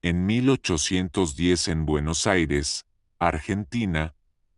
En 1810 en Buenos Aires, Argentina,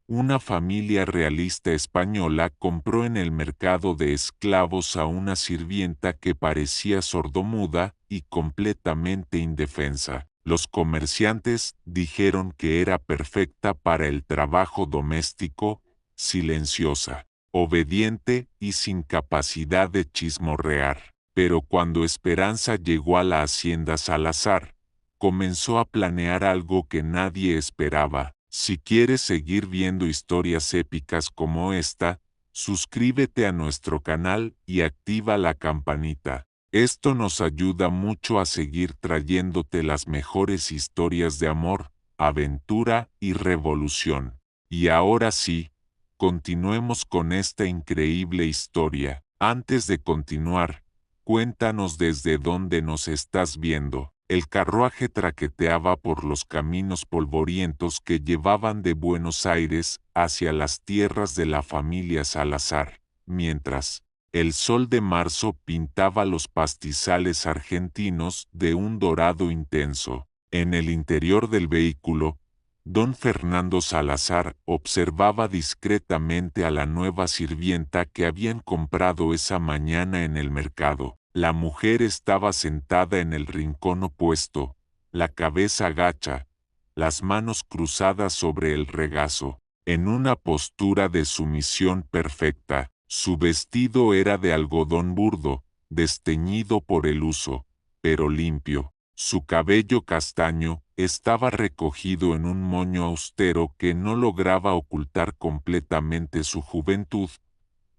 una familia realista española compró en el mercado de esclavos a una sirvienta que parecía sordomuda y completamente indefensa. Los comerciantes dijeron que era perfecta para el trabajo doméstico, silenciosa, obediente y sin capacidad de chismorrear. Pero cuando Esperanza llegó a la hacienda Salazar, comenzó a planear algo que nadie esperaba. Si quieres seguir viendo historias épicas como esta, suscríbete a nuestro canal y activa la campanita. Esto nos ayuda mucho a seguir trayéndote las mejores historias de amor, aventura y revolución. Y ahora sí, continuemos con esta increíble historia. Antes de continuar, cuéntanos desde dónde nos estás viendo. El carruaje traqueteaba por los caminos polvorientos que llevaban de Buenos Aires hacia las tierras de la familia Salazar, mientras el sol de marzo pintaba los pastizales argentinos de un dorado intenso. En el interior del vehículo, don Fernando Salazar observaba discretamente a la nueva sirvienta que habían comprado esa mañana en el mercado. La mujer estaba sentada en el rincón opuesto, la cabeza gacha, las manos cruzadas sobre el regazo, en una postura de sumisión perfecta. Su vestido era de algodón burdo, desteñido por el uso, pero limpio. Su cabello castaño estaba recogido en un moño austero que no lograba ocultar completamente su juventud.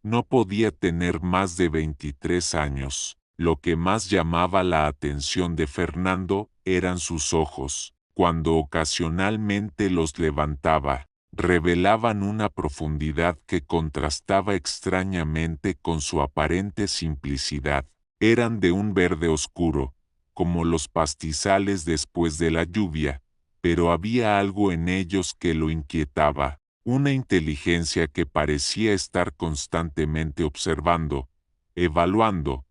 No podía tener más de 23 años. Lo que más llamaba la atención de Fernando eran sus ojos. Cuando ocasionalmente los levantaba, revelaban una profundidad que contrastaba extrañamente con su aparente simplicidad. Eran de un verde oscuro, como los pastizales después de la lluvia, pero había algo en ellos que lo inquietaba, una inteligencia que parecía estar constantemente observando, evaluando,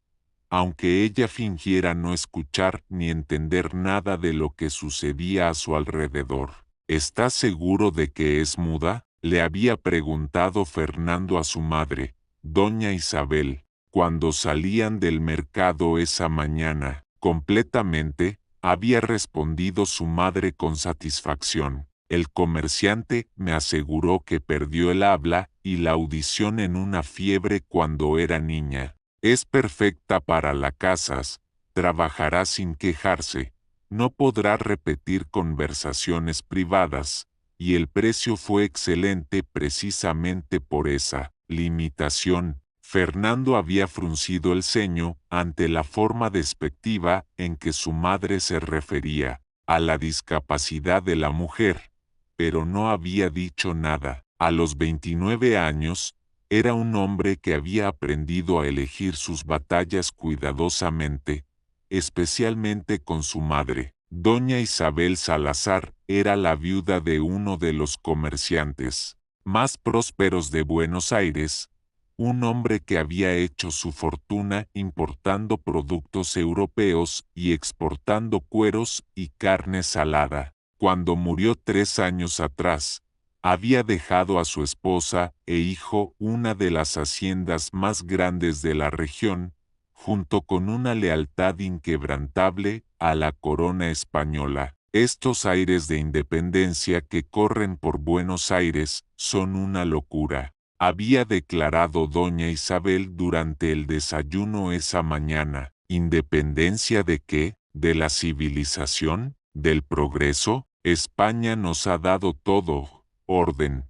aunque ella fingiera no escuchar ni entender nada de lo que sucedía a su alrededor. ¿Estás seguro de que es muda?, le había preguntado Fernando a su madre, doña Isabel, cuando salían del mercado esa mañana. Completamente, había respondido su madre con satisfacción. El comerciante me aseguró que perdió el habla y la audición en una fiebre cuando era niña. Es perfecta para las casas, trabajará sin quejarse, no podrá repetir conversaciones privadas, y el precio fue excelente precisamente por esa limitación. Fernando había fruncido el ceño ante la forma despectiva en que su madre se refería a la discapacidad de la mujer, pero no había dicho nada. A los 29 años, era un hombre que había aprendido a elegir sus batallas cuidadosamente, especialmente con su madre. Doña Isabel Salazar era la viuda de uno de los comerciantes más prósperos de Buenos Aires, un hombre que había hecho su fortuna importando productos europeos y exportando cueros y carne salada. Cuando murió 3 años atrás, había dejado a su esposa e hijo una de las haciendas más grandes de la región, junto con una lealtad inquebrantable a la corona española. Estos aires de independencia que corren por Buenos Aires son una locura, había declarado doña Isabel durante el desayuno esa mañana. ¿Independencia de qué? ¿De la civilización? ¿Del progreso? España nos ha dado todo: orden,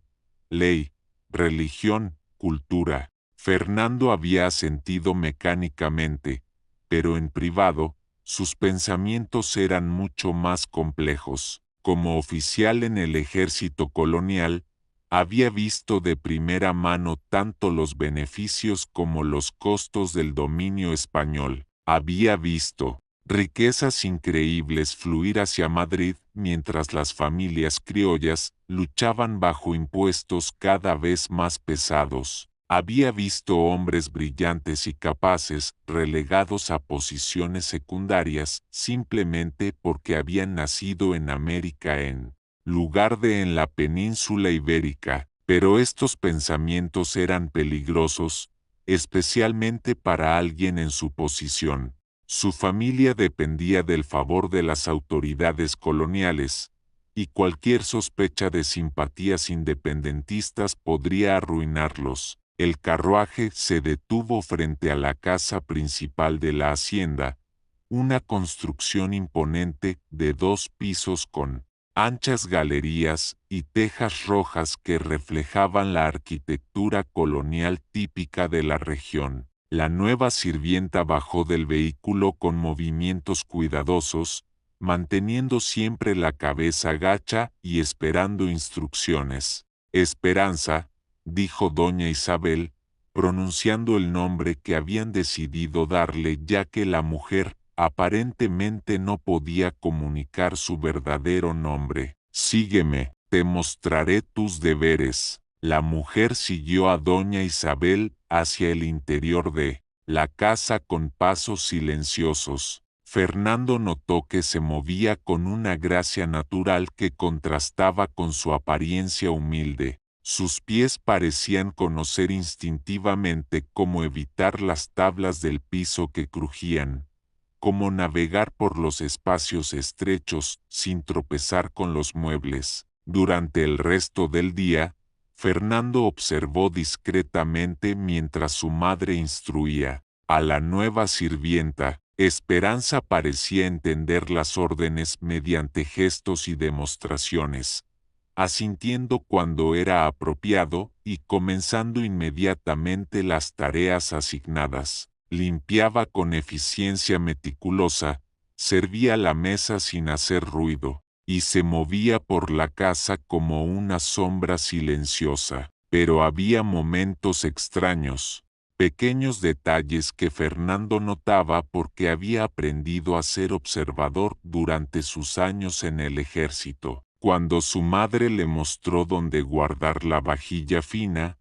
ley, religión, cultura. Fernando había asentido mecánicamente, pero en privado, sus pensamientos eran mucho más complejos. Como oficial en el ejército colonial, había visto de primera mano tanto los beneficios como los costos del dominio español. Había visto riquezas increíbles fluir hacia Madrid mientras las familias criollas luchaban bajo impuestos cada vez más pesados. Había visto hombres brillantes y capaces relegados a posiciones secundarias simplemente porque habían nacido en América en lugar de en la península ibérica, pero estos pensamientos eran peligrosos, especialmente para alguien en su posición. Su familia dependía del favor de las autoridades coloniales, y cualquier sospecha de simpatías independentistas podría arruinarlos. El carruaje se detuvo frente a la casa principal de la hacienda, una construcción imponente de 2 pisos con anchas galerías y tejas rojas que reflejaban la arquitectura colonial típica de la región. La nueva sirvienta bajó del vehículo con movimientos cuidadosos, manteniendo siempre la cabeza gacha y esperando instrucciones. Esperanza, dijo doña Isabel, pronunciando el nombre que habían decidido darle ya que la mujer aparentemente no podía comunicar su verdadero nombre. Sígueme, te mostraré tus deberes. La mujer siguió a doña Isabel hacia el interior de la casa con pasos silenciosos. Fernando notó que se movía con una gracia natural que contrastaba con su apariencia humilde. Sus pies parecían conocer instintivamente cómo evitar las tablas del piso que crujían, cómo navegar por los espacios estrechos sin tropezar con los muebles. Durante el resto del día, Fernando observó discretamente mientras su madre instruía a la nueva sirvienta. Esperanza parecía entender las órdenes mediante gestos y demostraciones, asintiendo cuando era apropiado y comenzando inmediatamente las tareas asignadas. Limpiaba con eficiencia meticulosa, servía la mesa sin hacer ruido, y se movía por la casa como una sombra silenciosa. Pero había momentos extraños, pequeños detalles que Fernando notaba porque había aprendido a ser observador durante sus años en el ejército. Cuando su madre le mostró dónde guardar la vajilla fina,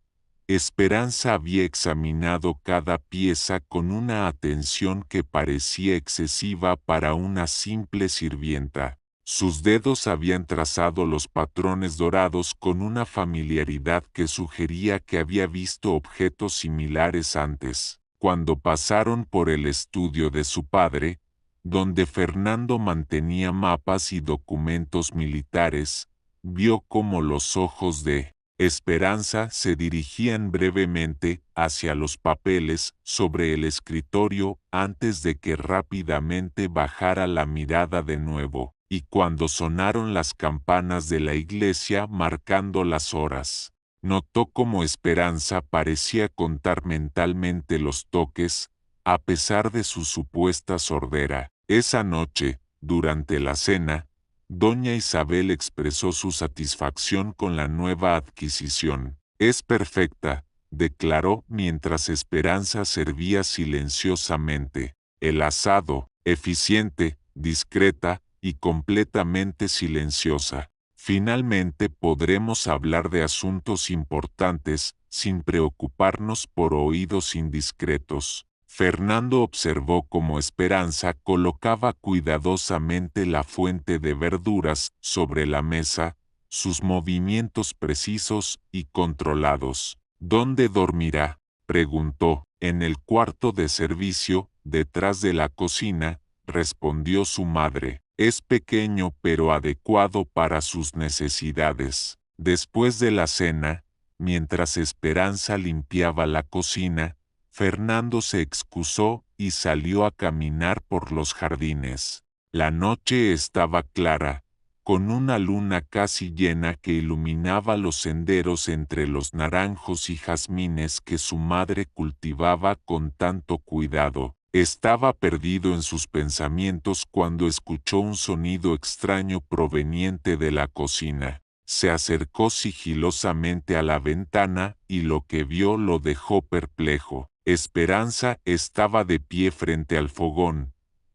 Esperanza había examinado cada pieza con una atención que parecía excesiva para una simple sirvienta. Sus dedos habían trazado los patrones dorados con una familiaridad que sugería que había visto objetos similares antes. Cuando pasaron por el estudio de su padre, donde Fernando mantenía mapas y documentos militares, vio cómo los ojos de Esperanza se dirigían brevemente hacia los papeles sobre el escritorio antes de que rápidamente bajara la mirada de nuevo, y cuando sonaron las campanas de la iglesia marcando las horas, notó cómo Esperanza parecía contar mentalmente los toques, a pesar de su supuesta sordera. Esa noche, durante la cena, doña Isabel expresó su satisfacción con la nueva adquisición. Es perfecta, declaró mientras Esperanza servía silenciosamente. El asado, eficiente, discreta y completamente silenciosa. Finalmente podremos hablar de asuntos importantes sin preocuparnos por oídos indiscretos. Fernando observó cómo Esperanza colocaba cuidadosamente la fuente de verduras sobre la mesa, sus movimientos precisos y controlados. ¿Dónde dormirá?, preguntó. En el cuarto de servicio, detrás de la cocina, respondió su madre. Es pequeño pero adecuado para sus necesidades. Después de la cena, mientras Esperanza limpiaba la cocina, Fernando se excusó y salió a caminar por los jardines. La noche estaba clara, con una luna casi llena que iluminaba los senderos entre los naranjos y jazmines que su madre cultivaba con tanto cuidado. Estaba perdido en sus pensamientos cuando escuchó un sonido extraño proveniente de la cocina. Se acercó sigilosamente a la ventana y lo que vio lo dejó perplejo. Esperanza estaba de pie frente al fogón,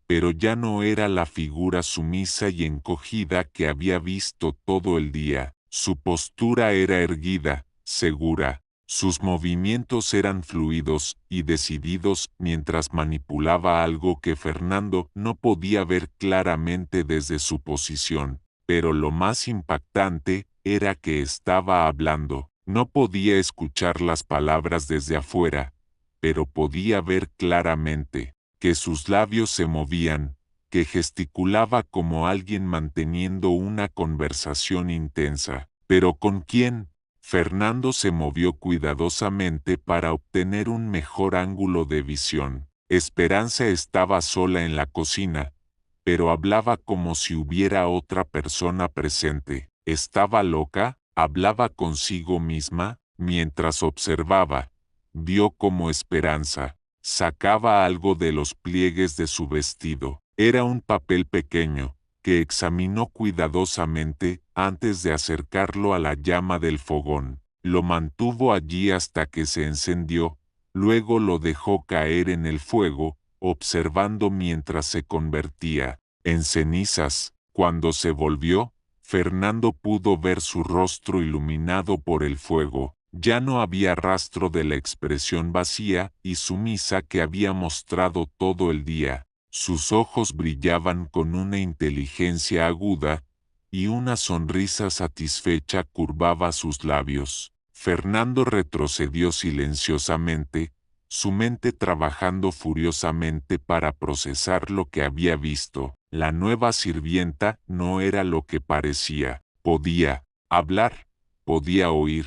pero ya no era la figura sumisa y encogida que había visto todo el día. Su postura era erguida, segura, Sus movimientos eran fluidos y decididos mientras manipulaba algo que Fernando no podía ver claramente desde su posición, pero lo más impactante era que estaba hablando. No podía escuchar las palabras desde afuera, pero podía ver claramente que sus labios se movían, que gesticulaba como alguien manteniendo una conversación intensa. ¿Pero con quién? Fernando se movió cuidadosamente para obtener un mejor ángulo de visión. Esperanza estaba sola en la cocina, pero hablaba como si hubiera otra persona presente. ¿Estaba loca? ¿Hablaba consigo misma? Mientras observaba, vio como Esperanza sacaba algo de los pliegues de su vestido. Era un papel pequeño, que examinó cuidadosamente antes de acercarlo a la llama del fogón. Lo mantuvo allí hasta que se encendió, luego lo dejó caer en el fuego, observando mientras se convertía en cenizas. Cuando se volvió, Fernando pudo ver su rostro iluminado por el fuego. Ya no había rastro de la expresión vacía y sumisa que había mostrado todo el día. Sus ojos brillaban con una inteligencia aguda, y una sonrisa satisfecha curvaba sus labios. Fernando retrocedió silenciosamente, su mente trabajando furiosamente para procesar lo que había visto. La nueva sirvienta no era lo que parecía. Podía hablar, podía oír,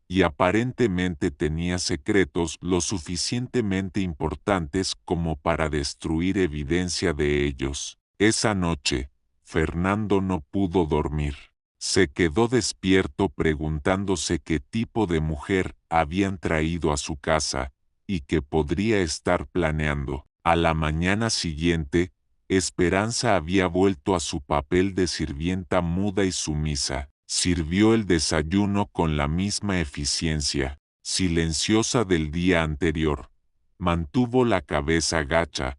y aparentemente tenía secretos lo suficientemente importantes como para destruir evidencia de ellos. Esa noche, Fernando no pudo dormir. Se quedó despierto preguntándose qué tipo de mujer habían traído a su casa, y qué podría estar planeando. A la mañana siguiente, Esperanza había vuelto a su papel de sirvienta muda y sumisa. Sirvió el desayuno con la misma eficiencia, silenciosa del día anterior. Mantuvo la cabeza gacha,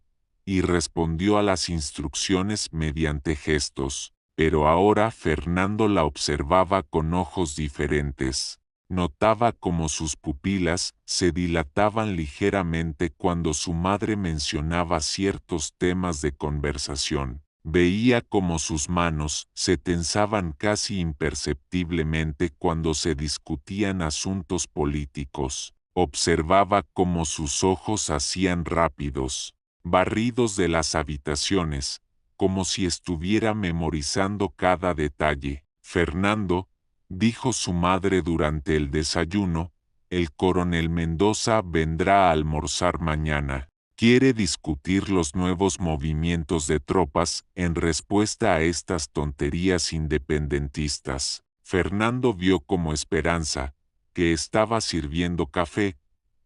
y respondió a las instrucciones mediante gestos, pero ahora Fernando la observaba con ojos diferentes. Notaba cómo sus pupilas se dilataban ligeramente cuando su madre mencionaba ciertos temas de conversación. Veía cómo sus manos se tensaban casi imperceptiblemente cuando se discutían asuntos políticos. Observaba cómo sus ojos hacían rápidos barridos de las habitaciones, como si estuviera memorizando cada detalle. Fernando, dijo su madre durante el desayuno, el coronel Mendoza vendrá a almorzar mañana. Quiere discutir los nuevos movimientos de tropas en respuesta a estas tonterías independentistas. Fernando vio como Esperanza, que estaba sirviendo café,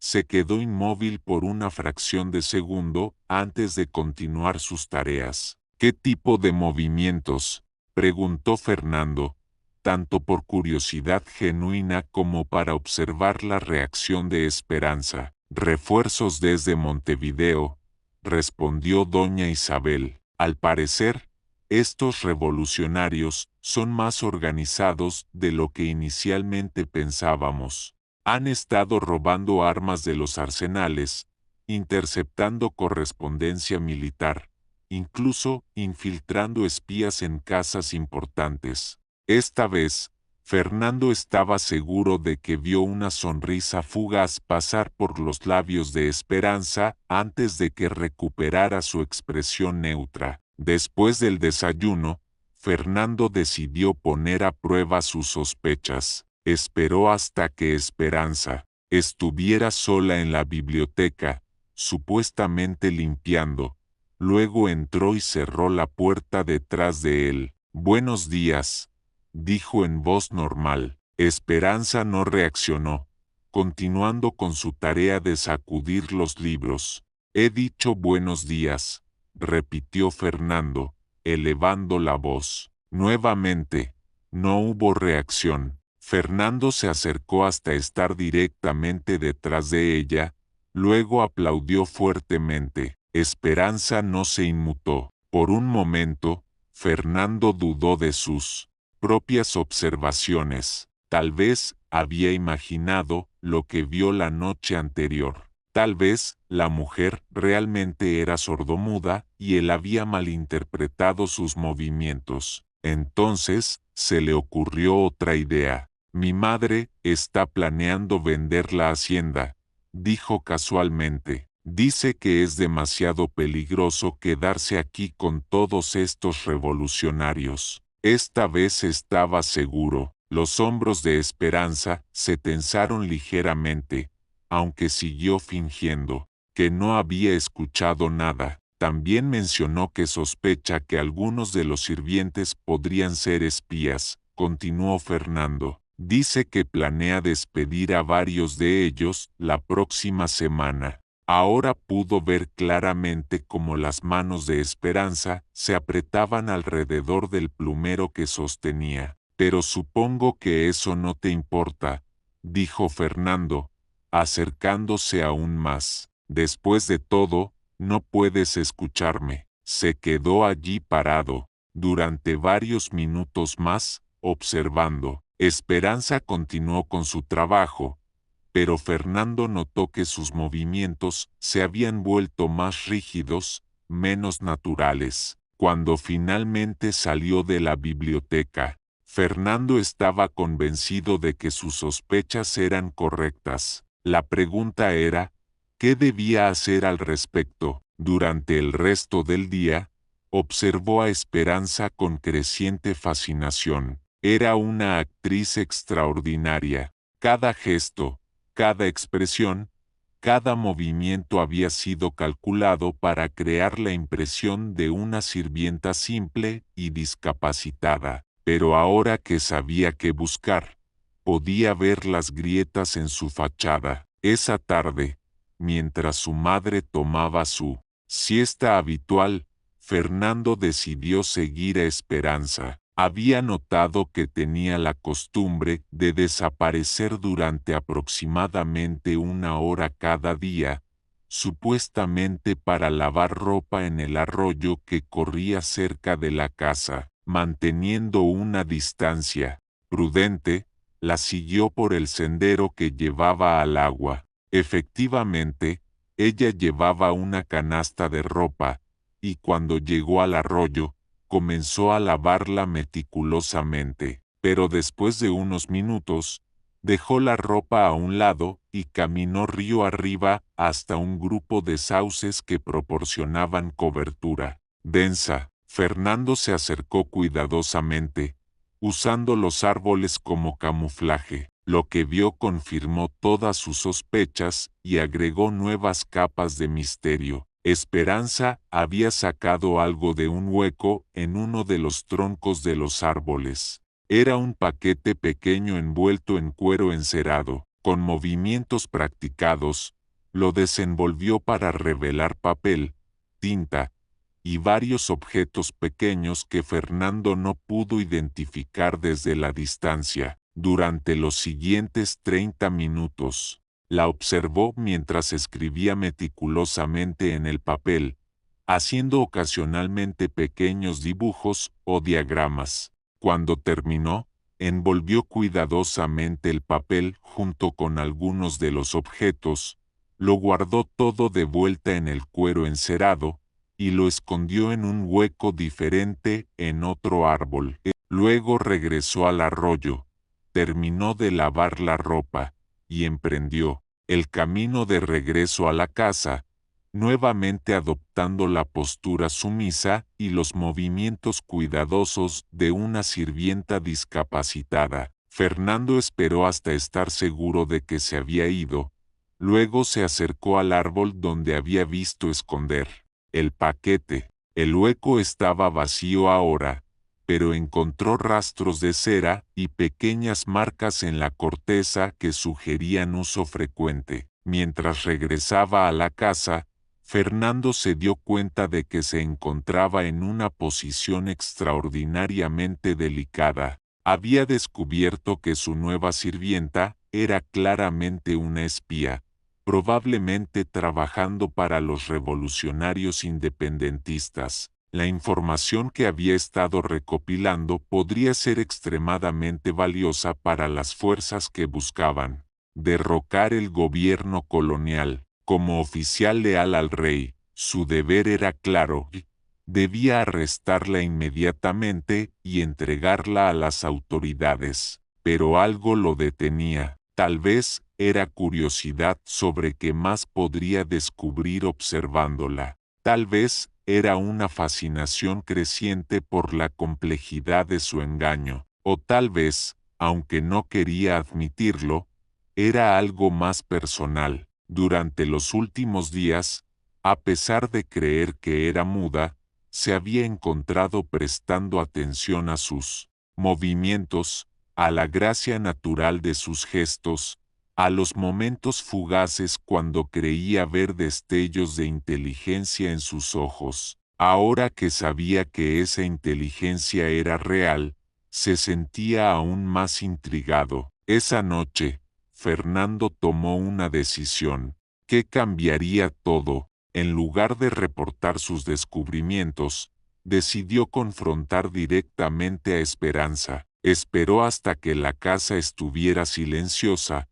se quedó inmóvil por una fracción de segundo antes de continuar sus tareas. ¿Qué tipo de movimientos?, preguntó Fernando, tanto por curiosidad genuina como para observar la reacción de Esperanza. Refuerzos desde Montevideo, respondió doña Isabel. Al parecer, estos revolucionarios son más organizados de lo que inicialmente pensábamos. Han estado robando armas de los arsenales, interceptando correspondencia militar, incluso infiltrando espías en casas importantes. Esta vez, Fernando estaba seguro de que vio una sonrisa fugaz pasar por los labios de Esperanza antes de que recuperara su expresión neutra. Después del desayuno, Fernando decidió poner a prueba sus sospechas. Esperó hasta que Esperanza estuviera sola en la biblioteca, supuestamente limpiando. Luego entró y cerró la puerta detrás de él. «Buenos días», dijo en voz normal. Esperanza no reaccionó, continuando con su tarea de sacudir los libros. «He dicho buenos días», repitió Fernando, elevando la voz. Nuevamente, no hubo reacción. Fernando se acercó hasta estar directamente detrás de ella, luego aplaudió fuertemente. Esperanza no se inmutó. Por un momento, Fernando dudó de sus propias observaciones. Tal vez había imaginado lo que vio la noche anterior. Tal vez la mujer realmente era sordomuda y él había malinterpretado sus movimientos. Entonces, se le ocurrió otra idea. Mi madre está planeando vender la hacienda, dijo casualmente. Dice que es demasiado peligroso quedarse aquí con todos estos revolucionarios. Esta vez estaba seguro. Los hombros de Esperanza se tensaron ligeramente, aunque siguió fingiendo que no había escuchado nada. También mencionó que sospecha que algunos de los sirvientes podrían ser espías, continuó Fernando. Dice que planea despedir a varios de ellos la próxima semana. Ahora pudo ver claramente cómo las manos de Esperanza se apretaban alrededor del plumero que sostenía. Pero supongo que eso no te importa, dijo Fernando, acercándose aún más. Después de todo, no puedes escucharme. Se quedó allí parado, durante varios minutos más, observando. Esperanza continuó con su trabajo, pero Fernando notó que sus movimientos se habían vuelto más rígidos, menos naturales. Cuando finalmente salió de la biblioteca, Fernando estaba convencido de que sus sospechas eran correctas. La pregunta era, ¿qué debía hacer al respecto? Durante el resto del día, observó a Esperanza con creciente fascinación. Era una actriz extraordinaria. Cada gesto, cada expresión, cada movimiento había sido calculado para crear la impresión de una sirvienta simple y discapacitada. Pero ahora que sabía qué buscar, podía ver las grietas en su fachada. Esa tarde, mientras su madre tomaba su siesta habitual, Fernando decidió seguir a Esperanza. Había notado que tenía la costumbre de desaparecer durante aproximadamente 1 hora cada día, supuestamente para lavar ropa en el arroyo que corría cerca de la casa. Manteniendo una distancia prudente, la siguió por el sendero que llevaba al agua. Efectivamente, ella llevaba una canasta de ropa, y cuando llegó al arroyo, comenzó a lavarla meticulosamente, pero después de unos minutos, dejó la ropa a un lado y caminó río arriba hasta un grupo de sauces que proporcionaban cobertura densa. Fernando se acercó cuidadosamente, usando los árboles como camuflaje. Lo que vio confirmó todas sus sospechas y agregó nuevas capas de misterio. Esperanza había sacado algo de un hueco en uno de los troncos de los árboles. Era un paquete pequeño envuelto en cuero encerado. Con movimientos practicados, lo desenvolvió para revelar papel, tinta y varios objetos pequeños que Fernando no pudo identificar desde la distancia. Durante los siguientes 30 minutos, la observó mientras escribía meticulosamente en el papel, haciendo ocasionalmente pequeños dibujos o diagramas. Cuando terminó, envolvió cuidadosamente el papel junto con algunos de los objetos, lo guardó todo de vuelta en el cuero encerado, y lo escondió en un hueco diferente en otro árbol. Luego regresó al arroyo, terminó de lavar la ropa, y emprendió el camino de regreso a la casa, nuevamente adoptando la postura sumisa y los movimientos cuidadosos de una sirvienta discapacitada. Fernando esperó hasta estar seguro de que se había ido, luego se acercó al árbol donde había visto esconder el paquete. El hueco estaba vacío ahora, pero encontró rastros de cera y pequeñas marcas en la corteza que sugerían uso frecuente. Mientras regresaba a la casa, Fernando se dio cuenta de que se encontraba en una posición extraordinariamente delicada. Había descubierto que su nueva sirvienta era claramente una espía, probablemente trabajando para los revolucionarios independentistas. La información que había estado recopilando podría ser extremadamente valiosa para las fuerzas que buscaban derrocar el gobierno colonial. Como oficial leal al rey, su deber era claro: debía arrestarla inmediatamente y entregarla a las autoridades. Pero algo lo detenía. Tal vez era curiosidad sobre qué más podría descubrir observándola. Tal vez era una fascinación creciente por la complejidad de su engaño. O tal vez, aunque no quería admitirlo, era algo más personal. Durante los últimos días, a pesar de creer que era muda, se había encontrado prestando atención a sus movimientos, a la gracia natural de sus gestos, a los momentos fugaces cuando creía ver destellos de inteligencia en sus ojos. Ahora que sabía que esa inteligencia era real, se sentía aún más intrigado. Esa noche, Fernando tomó una decisión que cambiaría todo. En lugar de reportar sus descubrimientos, decidió confrontar directamente a Esperanza. Esperó hasta que la casa estuviera silenciosa,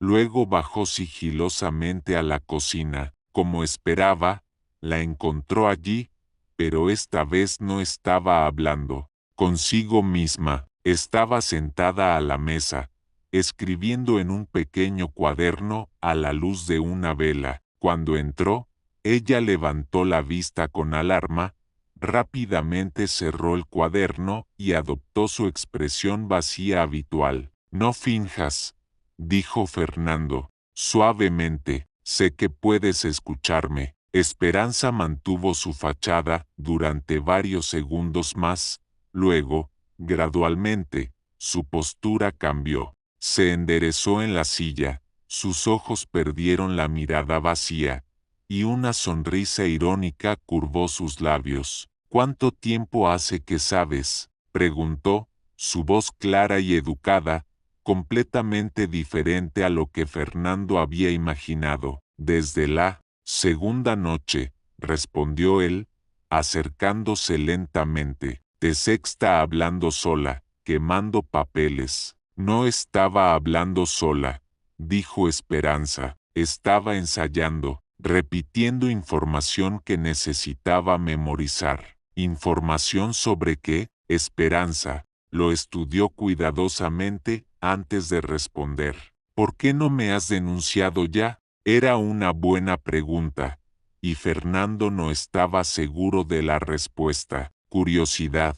luego bajó sigilosamente a la cocina. Como esperaba, la encontró allí, pero esta vez no estaba hablando consigo misma. Estaba sentada a la mesa, escribiendo en un pequeño cuaderno a la luz de una vela. Cuando entró, ella levantó la vista con alarma, rápidamente cerró el cuaderno y adoptó su expresión vacía habitual. No finjas, dijo Fernando, suavemente, sé que puedes escucharme. Esperanza mantuvo su fachada durante varios segundos más, luego, gradualmente, su postura cambió. Se enderezó en la silla, sus ojos perdieron la mirada vacía, y una sonrisa irónica curvó sus labios. ¿Cuánto tiempo hace que sabes?, preguntó, su voz clara y educada, completamente diferente a lo que Fernando había imaginado. Desde la segunda noche, respondió él, acercándose lentamente. De sexta hablando sola, quemando papeles. No estaba hablando sola, dijo Esperanza. Estaba ensayando, repitiendo información que necesitaba memorizar. ¿Información sobre qué? Esperanza lo estudió cuidadosamente antes de responder. ¿Por qué no me has denunciado ya? Era una buena pregunta, y Fernando no estaba seguro de la respuesta. Curiosidad,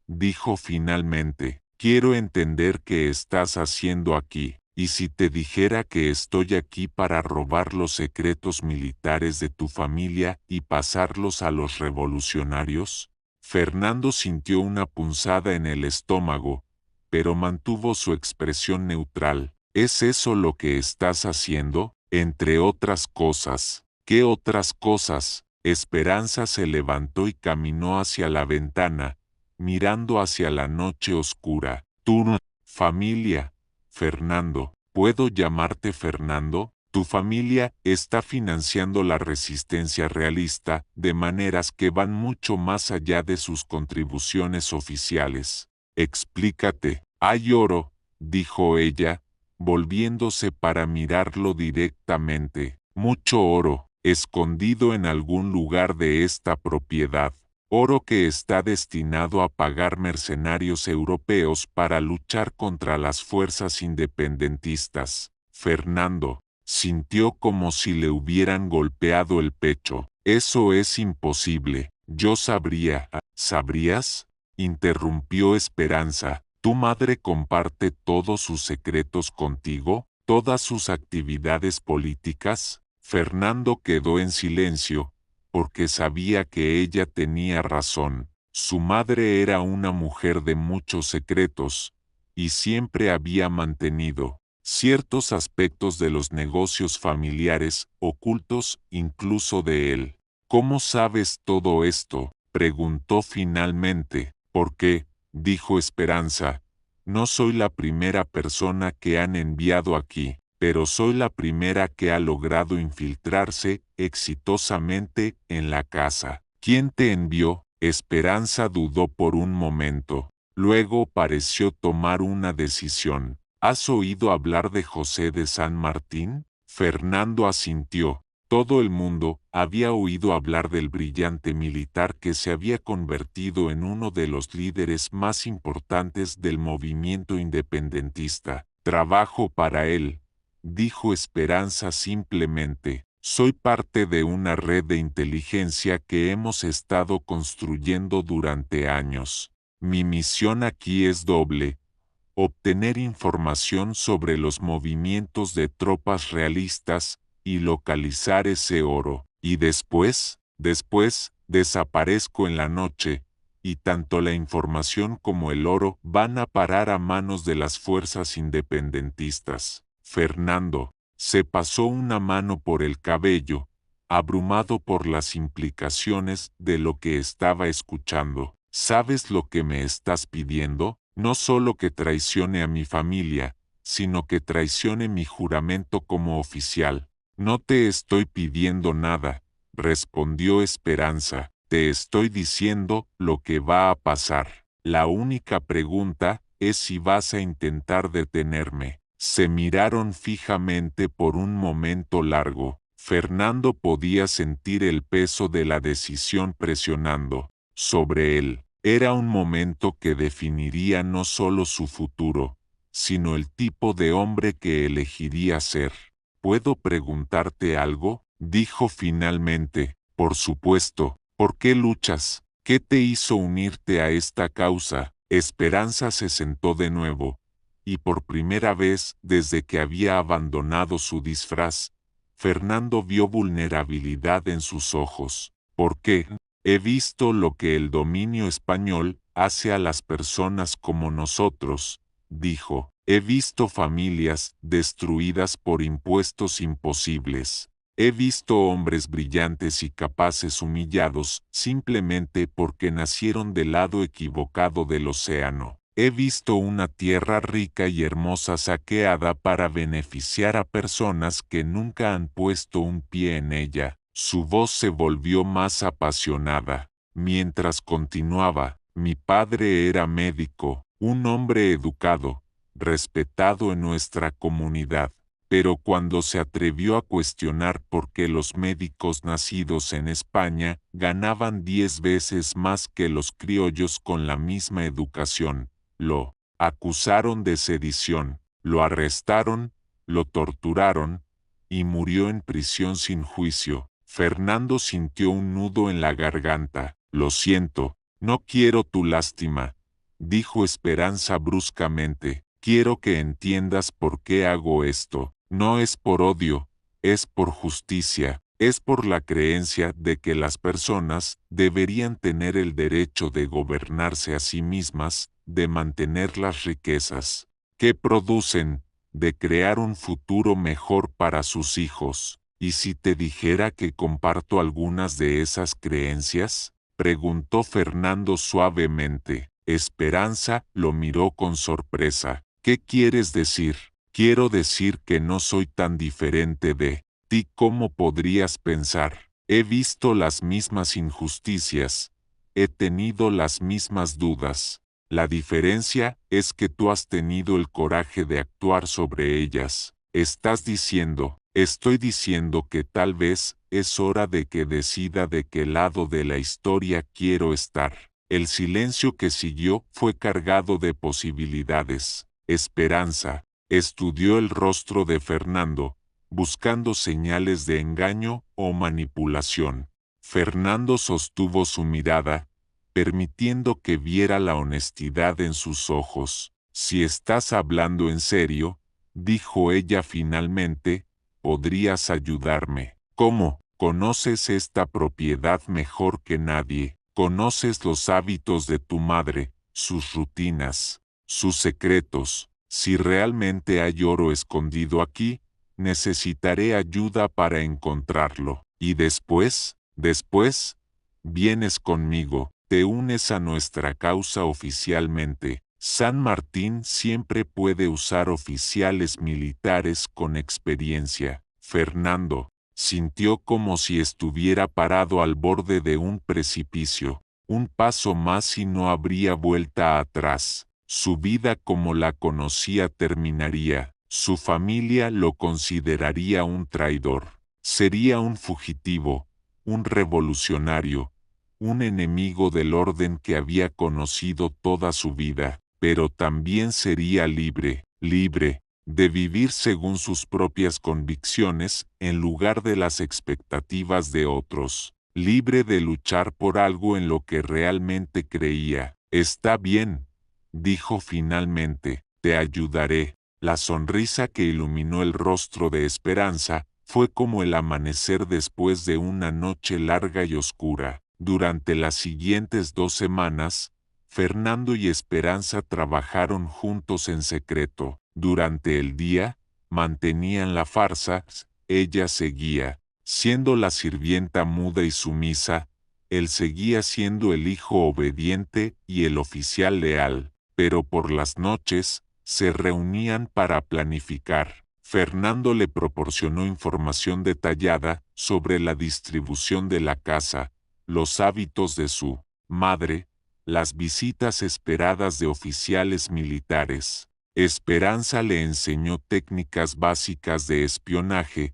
dijo finalmente. Quiero entender qué estás haciendo aquí. ¿Y si te dijera que estoy aquí para robar los secretos militares de tu familia y pasarlos a los revolucionarios? Fernando sintió una punzada en el estómago, pero mantuvo su expresión neutral. ¿Es eso lo que estás haciendo? Entre otras cosas. ¿Qué otras cosas? Esperanza se levantó y caminó hacia la ventana, mirando hacia la noche oscura. Tu familia, Fernando. ¿Puedo llamarte Fernando? Tu familia está financiando la resistencia realista de maneras que van mucho más allá de sus contribuciones oficiales. Explícate. Hay oro, dijo ella, volviéndose para mirarlo directamente. Mucho oro, escondido en algún lugar de esta propiedad. Oro que está destinado a pagar mercenarios europeos para luchar contra las fuerzas independentistas. Fernando sintió como si le hubieran golpeado el pecho. Eso es imposible. Yo sabría. ¿Sabrías? Interrumpió Esperanza. ¿Tu madre comparte todos sus secretos contigo? ¿Todas sus actividades políticas? Fernando quedó en silencio, porque sabía que ella tenía razón. Su madre era una mujer de muchos secretos, y siempre había mantenido ciertos aspectos de los negocios familiares ocultos incluso de él. ¿Cómo sabes todo esto?, preguntó finalmente. ¿Por qué?, dijo Esperanza. No soy la primera persona que han enviado aquí, pero soy la primera que ha logrado infiltrarse exitosamente en la casa. ¿Quién te envió? Esperanza dudó por un momento. Luego pareció tomar una decisión. ¿Has oído hablar de José de San Martín? Fernando asintió. Todo el mundo había oído hablar del brillante militar que se había convertido en uno de los líderes más importantes del movimiento independentista. Trabajo para él, dijo Esperanza simplemente. Soy parte de una red de inteligencia que hemos estado construyendo durante años. Mi misión aquí es doble: obtener información sobre los movimientos de tropas realistas y localizar ese oro. Y después, desaparezco en la noche, y tanto la información como el oro van a parar a manos de las fuerzas independentistas. Fernando se pasó una mano por el cabello, abrumado por las implicaciones de lo que estaba escuchando. ¿Sabes lo que me estás pidiendo? No solo que traicione a mi familia, sino que traicione mi juramento como oficial. No te estoy pidiendo nada, respondió Esperanza. Te estoy diciendo lo que va a pasar. La única pregunta es si vas a intentar detenerme. Se miraron fijamente por un momento largo. Fernando podía sentir el peso de la decisión presionando sobre él. Era un momento que definiría no solo su futuro, sino el tipo de hombre que elegiría ser. ¿Puedo preguntarte algo?, dijo finalmente. Por supuesto. ¿Por qué luchas? ¿Qué te hizo unirte a esta causa? Esperanza se sentó de nuevo, y por primera vez desde que había abandonado su disfraz, Fernando vio vulnerabilidad en sus ojos. ¿Por qué? He visto lo que el dominio español hace a las personas como nosotros, dijo. He visto familias destruidas por impuestos imposibles. He visto hombres brillantes y capaces humillados simplemente porque nacieron del lado equivocado del océano. He visto una tierra rica y hermosa saqueada para beneficiar a personas que nunca han puesto un pie en ella. Su voz se volvió más apasionada. Mientras continuaba, mi padre era médico, un hombre educado, respetado en nuestra comunidad. Pero cuando se atrevió a cuestionar por qué los médicos nacidos en España ganaban 10 veces más que los criollos con la misma educación, lo acusaron de sedición, lo arrestaron, lo torturaron, y murió en prisión sin juicio. Fernando sintió un nudo en la garganta. Lo siento, no quiero tu lástima, dijo Esperanza bruscamente. Quiero que entiendas por qué hago esto. No es por odio, es por justicia, es por la creencia de que las personas deberían tener el derecho de gobernarse a sí mismas, de mantener las riquezas que producen, de crear un futuro mejor para sus hijos. ¿Y si te dijera que comparto algunas de esas creencias?, preguntó Fernando suavemente. Esperanza lo miró con sorpresa. ¿Qué quieres decir? Quiero decir que no soy tan diferente de ti como podrías pensar. He visto las mismas injusticias. He tenido las mismas dudas. La diferencia es que tú has tenido el coraje de actuar sobre ellas. Estoy diciendo que tal vez es hora de que decida de qué lado de la historia quiero estar. El silencio que siguió fue cargado de posibilidades. Esperanza estudió el rostro de Fernando, buscando señales de engaño o manipulación. Fernando sostuvo su mirada, permitiendo que viera la honestidad en sus ojos. Si estás hablando en serio, dijo ella finalmente, podrías ayudarme. ¿Cómo? Conoces esta propiedad mejor que nadie. Conoces los hábitos de tu madre, sus rutinas, sus secretos. Si realmente hay oro escondido aquí, necesitaré ayuda para encontrarlo. Y después, vienes conmigo, te unes a nuestra causa oficialmente. San Martín siempre puede usar oficiales militares con experiencia. Fernando sintió como si estuviera parado al borde de un precipicio. Un paso más y no habría vuelta atrás. Su vida como la conocía terminaría. Su familia lo consideraría un traidor. Sería un fugitivo, un revolucionario, un enemigo del orden que había conocido toda su vida, pero también sería libre, libre, de vivir según sus propias convicciones, en lugar de las expectativas de otros, libre de luchar por algo en lo que realmente creía. Está bien, dijo finalmente, te ayudaré. La sonrisa que iluminó el rostro de Esperanza fue como el amanecer después de una noche larga y oscura. Durante las siguientes 2 semanas, Fernando y Esperanza trabajaron juntos en secreto. Durante el día, mantenían la farsa, ella seguía siendo la sirvienta muda y sumisa, él seguía siendo el hijo obediente y el oficial leal, pero por las noches, se reunían para planificar. Fernando le proporcionó información detallada sobre la distribución de la casa, los hábitos de su madre, las visitas esperadas de oficiales militares. Esperanza le enseñó técnicas básicas de espionaje,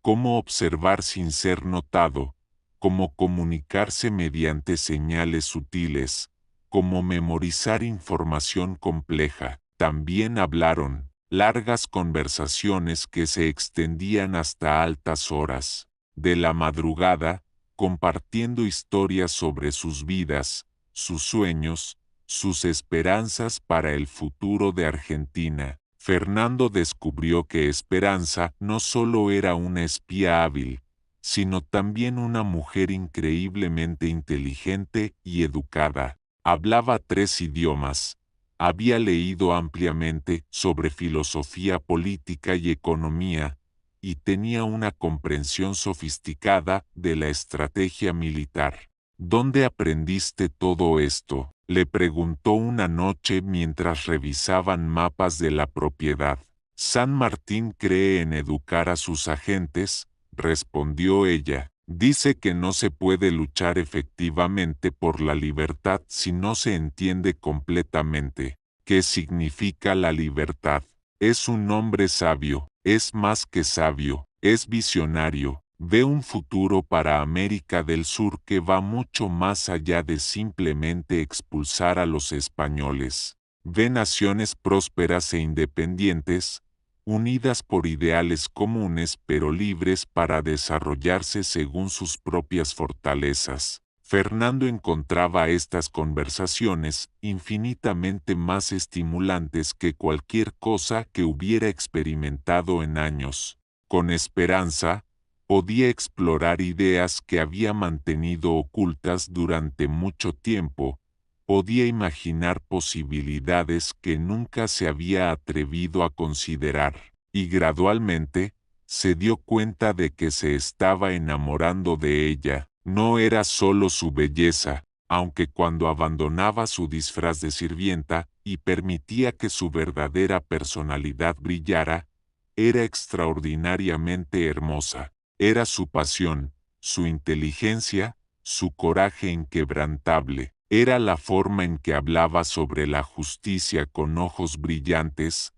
cómo observar sin ser notado, cómo comunicarse mediante señales sutiles, cómo memorizar información compleja. También hablaron, largas conversaciones que se extendían hasta altas horas de la madrugada, compartiendo historias sobre sus vidas, sus sueños, sus esperanzas para el futuro de Argentina. Fernando descubrió que Esperanza no solo era una espía hábil, sino también una mujer increíblemente inteligente y educada. Hablaba 3 idiomas, había leído ampliamente sobre filosofía política y economía, y tenía una comprensión sofisticada de la estrategia militar. ¿Dónde aprendiste todo esto?, le preguntó una noche mientras revisaban mapas de la propiedad. San Martín cree en educar a sus agentes, respondió ella. Dice que no se puede luchar efectivamente por la libertad si no se entiende completamente qué significa la libertad. Es un hombre sabio, es más que sabio, es visionario. Ve un futuro para América del Sur que va mucho más allá de simplemente expulsar a los españoles. Ve naciones prósperas e independientes, unidas por ideales comunes pero libres para desarrollarse según sus propias fortalezas. Fernando encontraba estas conversaciones infinitamente más estimulantes que cualquier cosa que hubiera experimentado en años. Con Esperanza, podía explorar ideas que había mantenido ocultas durante mucho tiempo, podía imaginar posibilidades que nunca se había atrevido a considerar, y gradualmente, se dio cuenta de que se estaba enamorando de ella. No era solo su belleza, aunque cuando abandonaba su disfraz de sirvienta y permitía que su verdadera personalidad brillara, era extraordinariamente hermosa. Era su pasión, su inteligencia, su coraje inquebrantable. Era la forma en que hablaba sobre la justicia con ojos brillantes,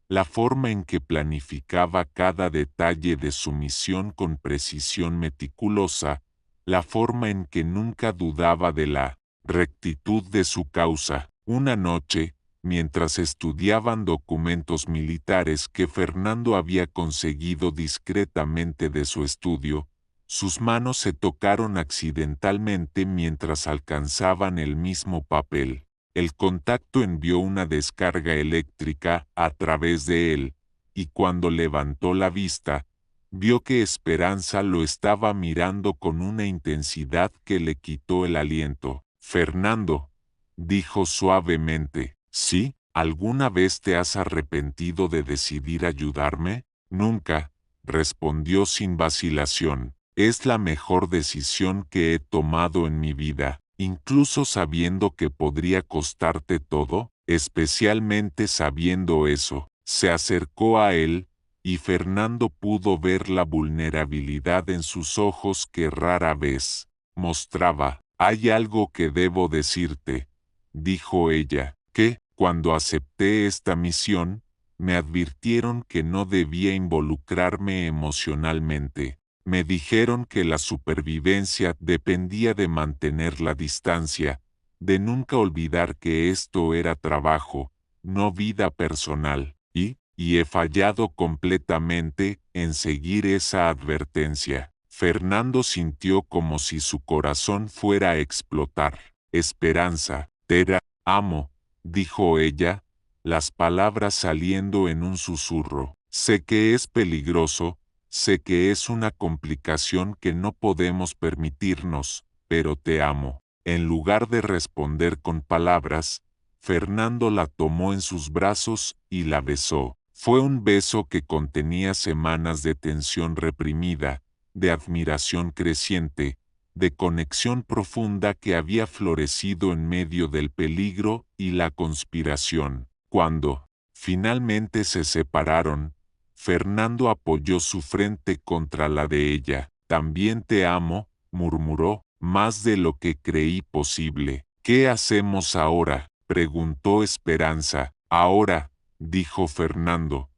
la forma en que planificaba cada detalle de su misión con precisión meticulosa, la forma en que nunca dudaba de la rectitud de su causa. Una noche, mientras estudiaban documentos militares que Fernando había conseguido discretamente de su estudio, sus manos se tocaron accidentalmente mientras alcanzaban el mismo papel. El contacto envió una descarga eléctrica a través de él, y cuando levantó la vista, vio que Esperanza lo estaba mirando con una intensidad que le quitó el aliento. Fernando, dijo suavemente, ¿sí? ¿Alguna vez te has arrepentido de decidir ayudarme? Nunca, respondió sin vacilación. Es la mejor decisión que he tomado en mi vida, incluso sabiendo que podría costarte todo, especialmente sabiendo eso. Se acercó a él, y Fernando pudo ver la vulnerabilidad en sus ojos que rara vez mostraba. Hay algo que debo decirte, dijo ella, que, cuando acepté esta misión, me advirtieron que no debía involucrarme emocionalmente. Me dijeron que la supervivencia dependía de mantener la distancia, de nunca olvidar que esto era trabajo, no vida personal, y he fallado completamente en seguir esa advertencia. Fernando sintió como si su corazón fuera a explotar. Esperanza, Tera, amo, dijo ella, las palabras saliendo en un susurro. Sé que es peligroso, sé que es una complicación que no podemos permitirnos, pero te amo. En lugar de responder con palabras, Fernando la tomó en sus brazos y la besó. Fue un beso que contenía semanas de tensión reprimida, de admiración creciente, de conexión profunda que había florecido en medio del peligro y la conspiración. Cuando, finalmente se separaron, Fernando apoyó su frente contra la de ella. También te amo, murmuró, más de lo que creí posible. ¿Qué hacemos ahora?, preguntó Esperanza. Ahora, dijo Fernando,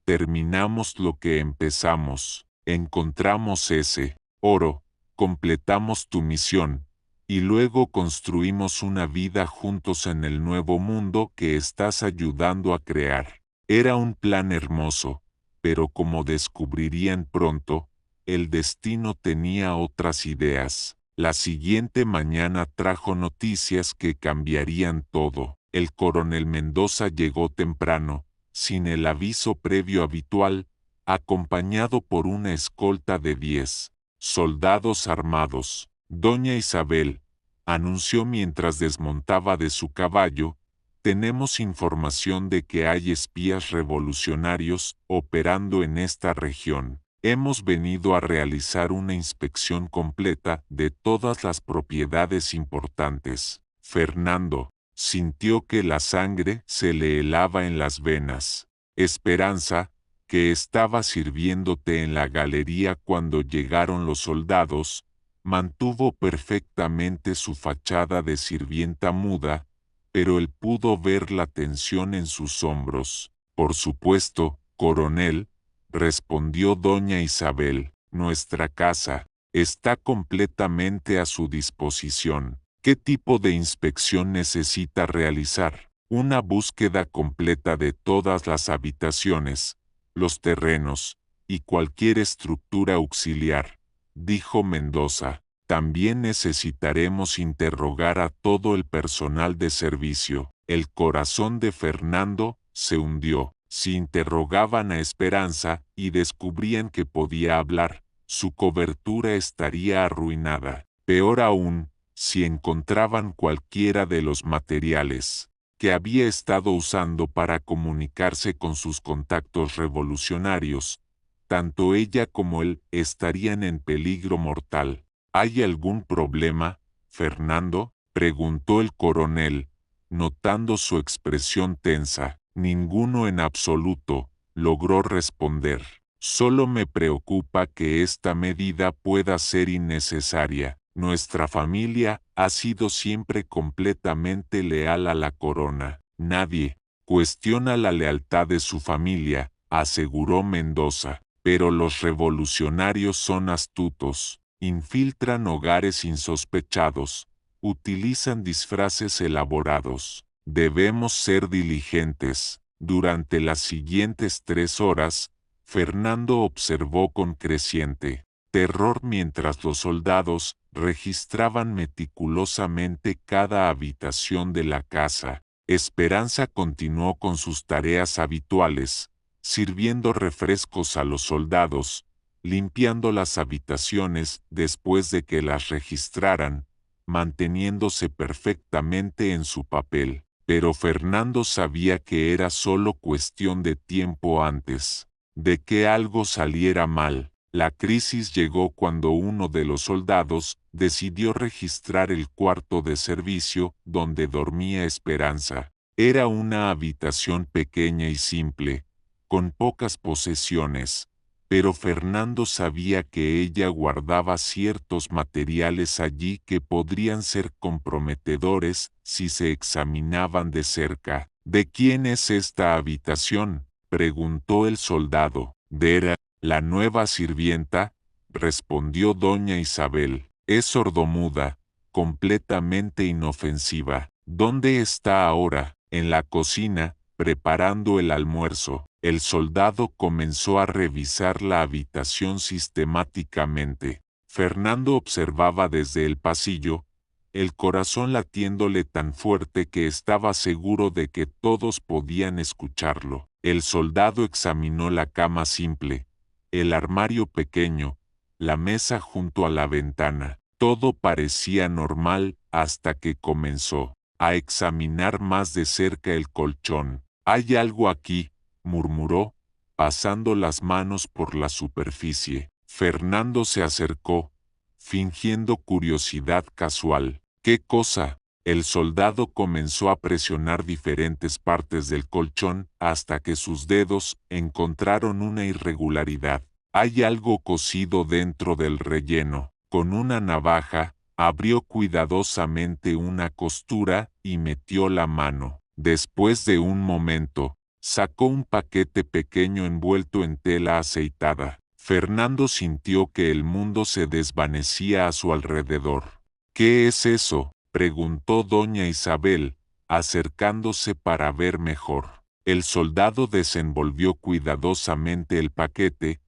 terminamos lo que empezamos. Encontramos ese oro, completamos tu misión, y luego construimos una vida juntos en el nuevo mundo que estás ayudando a crear. Era un plan hermoso, pero como descubrirían pronto, el destino tenía otras ideas. La siguiente mañana trajo noticias que cambiarían todo. El coronel Mendoza llegó temprano, sin el aviso previo habitual, acompañado por una escolta de 10 soldados armados. Doña Isabel, anunció mientras desmontaba de su caballo, tenemos información de que hay espías revolucionarios operando en esta región. Hemos venido a realizar una inspección completa de todas las propiedades importantes. Fernando sintió que la sangre se le helaba en las venas. Esperanza, que estaba sirviéndote en la galería cuando llegaron los soldados, mantuvo perfectamente su fachada de sirvienta muda, pero él pudo ver la tensión en sus hombros. Por supuesto, coronel, respondió doña Isabel, nuestra casa está completamente a su disposición. ¿Qué tipo de inspección necesita realizar? Una búsqueda completa de todas las habitaciones, los terrenos y cualquier estructura auxiliar, dijo Mendoza. También necesitaremos interrogar a todo el personal de servicio. El corazón de Fernando se hundió. Si interrogaban a Esperanza y descubrían que podía hablar, su cobertura estaría arruinada. Peor aún, si encontraban cualquiera de los materiales que había estado usando para comunicarse con sus contactos revolucionarios, tanto ella como él estarían en peligro mortal. ¿Hay algún problema, Fernando?, preguntó el coronel, notando su expresión tensa. Ninguno en absoluto, logró responder. Solo me preocupa que esta medida pueda ser innecesaria. Nuestra familia ha sido siempre completamente leal a la corona. Nadie cuestiona la lealtad de su familia, aseguró Mendoza. Pero los revolucionarios son astutos, infiltran hogares insospechados, utilizan disfraces elaborados. Debemos ser diligentes. Durante las siguientes 3 horas, Fernando observó con creciente terror mientras los soldados registraban meticulosamente cada habitación de la casa. Esperanza continuó con sus tareas habituales, sirviendo refrescos a los soldados, limpiando las habitaciones después de que las registraran, manteniéndose perfectamente en su papel. Pero Fernando sabía que era solo cuestión de tiempo antes de que algo saliera mal. La crisis llegó cuando uno de los soldados decidió registrar el cuarto de servicio donde dormía Esperanza. Era una habitación pequeña y simple, con pocas posesiones, pero Fernando sabía que ella guardaba ciertos materiales allí que podrían ser comprometedores si se examinaban de cerca. ¿De quién es esta habitación?, preguntó el soldado. «De la nueva sirvienta», respondió doña Isabel. «Es sordomuda, completamente inofensiva. ¿Dónde está ahora?». «En la cocina, preparando el almuerzo». El soldado comenzó a revisar la habitación sistemáticamente. Fernando observaba desde el pasillo, el corazón latiéndole tan fuerte que estaba seguro de que todos podían escucharlo. El soldado examinó la cama simple, el armario pequeño, la mesa junto a la ventana. Todo parecía normal hasta que comenzó a examinar más de cerca el colchón. «Hay algo aquí», murmuró, pasando las manos por la superficie. Fernando se acercó, fingiendo curiosidad casual. «¿Qué cosa?». El soldado comenzó a presionar diferentes partes del colchón hasta que sus dedos encontraron una irregularidad. «Hay algo cosido dentro del relleno». Con una navaja, abrió cuidadosamente una costura y metió la mano. Después de un momento, sacó un paquete pequeño envuelto en tela aceitada. Fernando sintió que el mundo se desvanecía a su alrededor. «¿Qué es eso?», preguntó doña Isabel, acercándose para ver mejor. El soldado desenvolvió cuidadosamente el paquete,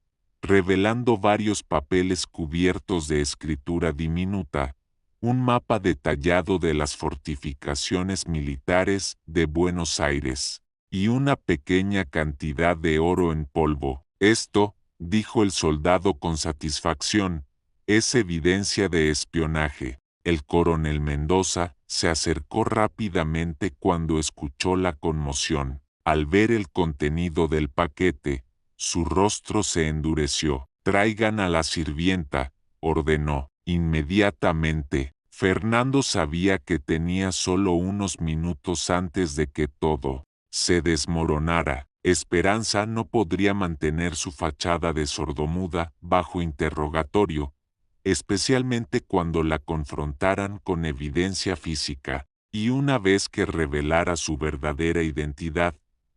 revelando varios papeles cubiertos de escritura diminuta, un mapa detallado de las fortificaciones militares de Buenos Aires, y una pequeña cantidad de oro en polvo. «Esto», dijo el soldado con satisfacción, «es evidencia de espionaje». El coronel Mendoza se acercó rápidamente cuando escuchó la conmoción. Al ver el contenido del paquete, su rostro se endureció. «Traigan a la sirvienta», ordenó. Inmediatamente, Fernando sabía que tenía solo unos minutos antes de que todo se desmoronara. Esperanza no podría mantener su fachada de sordomuda bajo interrogatorio, especialmente cuando la confrontaran con evidencia física, y una vez que revelara su verdadera identidad,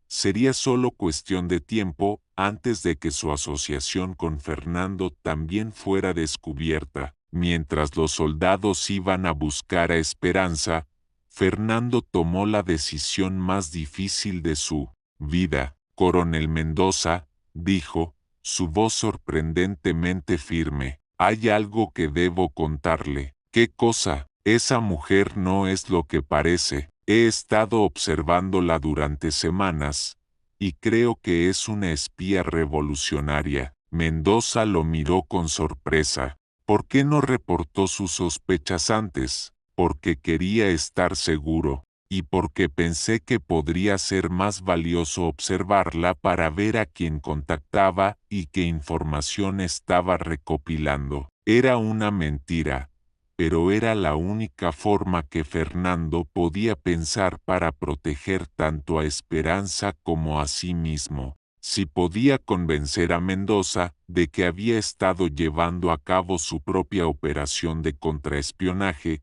sería solo cuestión de tiempo antes de que su asociación con Fernando también fuera descubierta. Mientras los soldados iban a buscar a Esperanza, Fernando tomó la decisión más difícil de su vida. «Coronel Mendoza», dijo, su voz sorprendentemente firme, «hay algo que debo contarle». «¿Qué cosa?». «Esa mujer no es lo que parece. He estado observándola durante semanas, y creo que es una espía revolucionaria». Mendoza lo miró con sorpresa. «¿Por qué no reportó sus sospechas antes?». «Porque quería estar seguro, y porque pensé que podría ser más valioso observarla para ver a quién contactaba y qué información estaba recopilando». Era una mentira, pero era la única forma que Fernando podía pensar para proteger tanto a Esperanza como a sí mismo. Si podía convencer a Mendoza de que había estado llevando a cabo su propia operación de contraespionaje,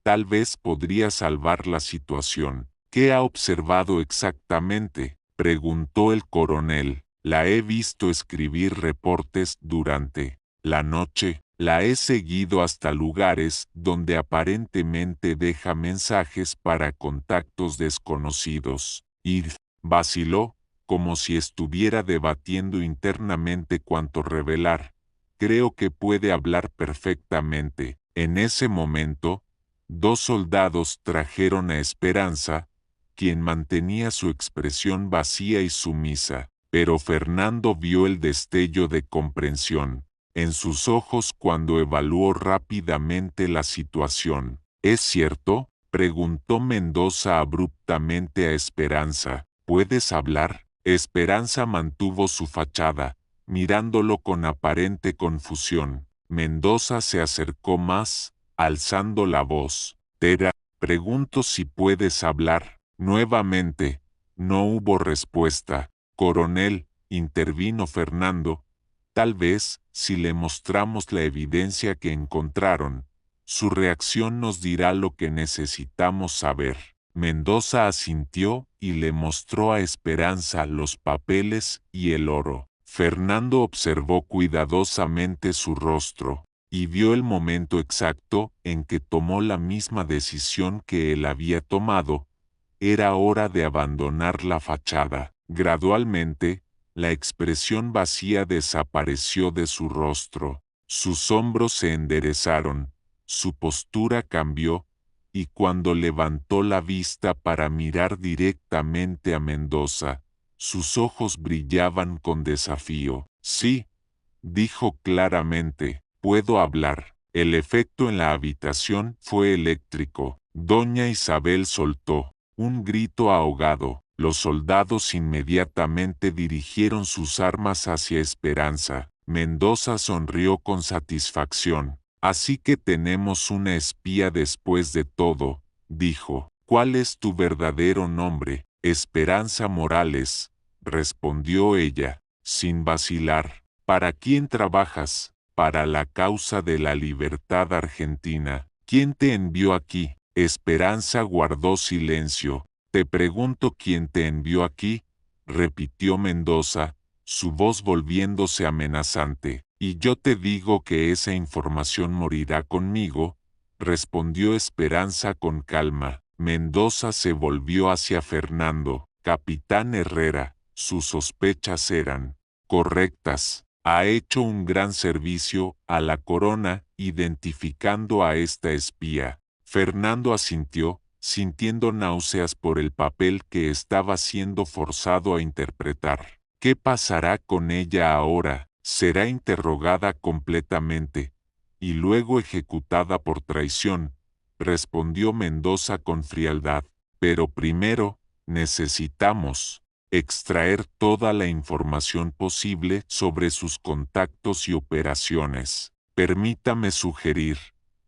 tal vez podría salvar la situación. «¿Qué ha observado exactamente?», preguntó el coronel. «La he visto escribir reportes durante la noche. La he seguido hasta lugares donde aparentemente deja mensajes para contactos desconocidos». Y vaciló, como si estuviera debatiendo internamente cuánto revelar. «Creo que puede hablar perfectamente». En ese momento, dos soldados trajeron a Esperanza, quien mantenía su expresión vacía y sumisa, pero Fernando vio el destello de comprensión en sus ojos cuando evaluó rápidamente la situación. «¿Es cierto?», preguntó Mendoza abruptamente a Esperanza. «¿Puedes hablar?». Esperanza mantuvo su fachada, mirándolo con aparente confusión. Mendoza se acercó más, alzando la voz. «Tera, pregunto si puedes hablar». Nuevamente, no hubo respuesta. «Coronel», intervino Fernando, Tal vez, si le mostramos la evidencia que encontraron, su reacción nos dirá lo que necesitamos saber. Mendoza asintió y le mostró a Esperanza los papeles y el oro. Fernando observó cuidadosamente su rostro y vio el momento exacto en que tomó la misma decisión que él había tomado. Era hora de abandonar la fachada. Gradualmente, la expresión vacía desapareció de su rostro. Sus hombros se enderezaron, su postura cambió, y cuando levantó la vista para mirar directamente a Mendoza, sus ojos brillaban con desafío. Sí, dijo claramente, puedo hablar. El efecto en la habitación fue eléctrico. Doña Isabel soltó un grito ahogado. Los soldados inmediatamente dirigieron sus armas hacia Esperanza. Mendoza sonrió con satisfacción. Así que tenemos una espía después de todo, dijo. ¿Cuál es tu verdadero nombre? Esperanza Morales, respondió ella, sin vacilar. ¿Para quién trabajas? Para la causa de la libertad argentina. ¿Quién te envió aquí? Esperanza guardó silencio. Te pregunto quién te envió aquí, repitió Mendoza, su voz volviéndose amenazante. Y yo te digo que esa información morirá conmigo, respondió Esperanza con calma. Mendoza se volvió hacia Fernando. Capitán Herrera, sus sospechas eran correctas. Ha hecho un gran servicio a la corona identificando a esta espía. Fernando asintió, sintiendo náuseas por el papel que estaba siendo forzado a interpretar. ¿Qué pasará con ella ahora? Será interrogada completamente y luego ejecutada por traición, respondió Mendoza con frialdad. Pero primero, necesitamos extraer toda la información posible sobre sus contactos y operaciones. Permítame sugerir,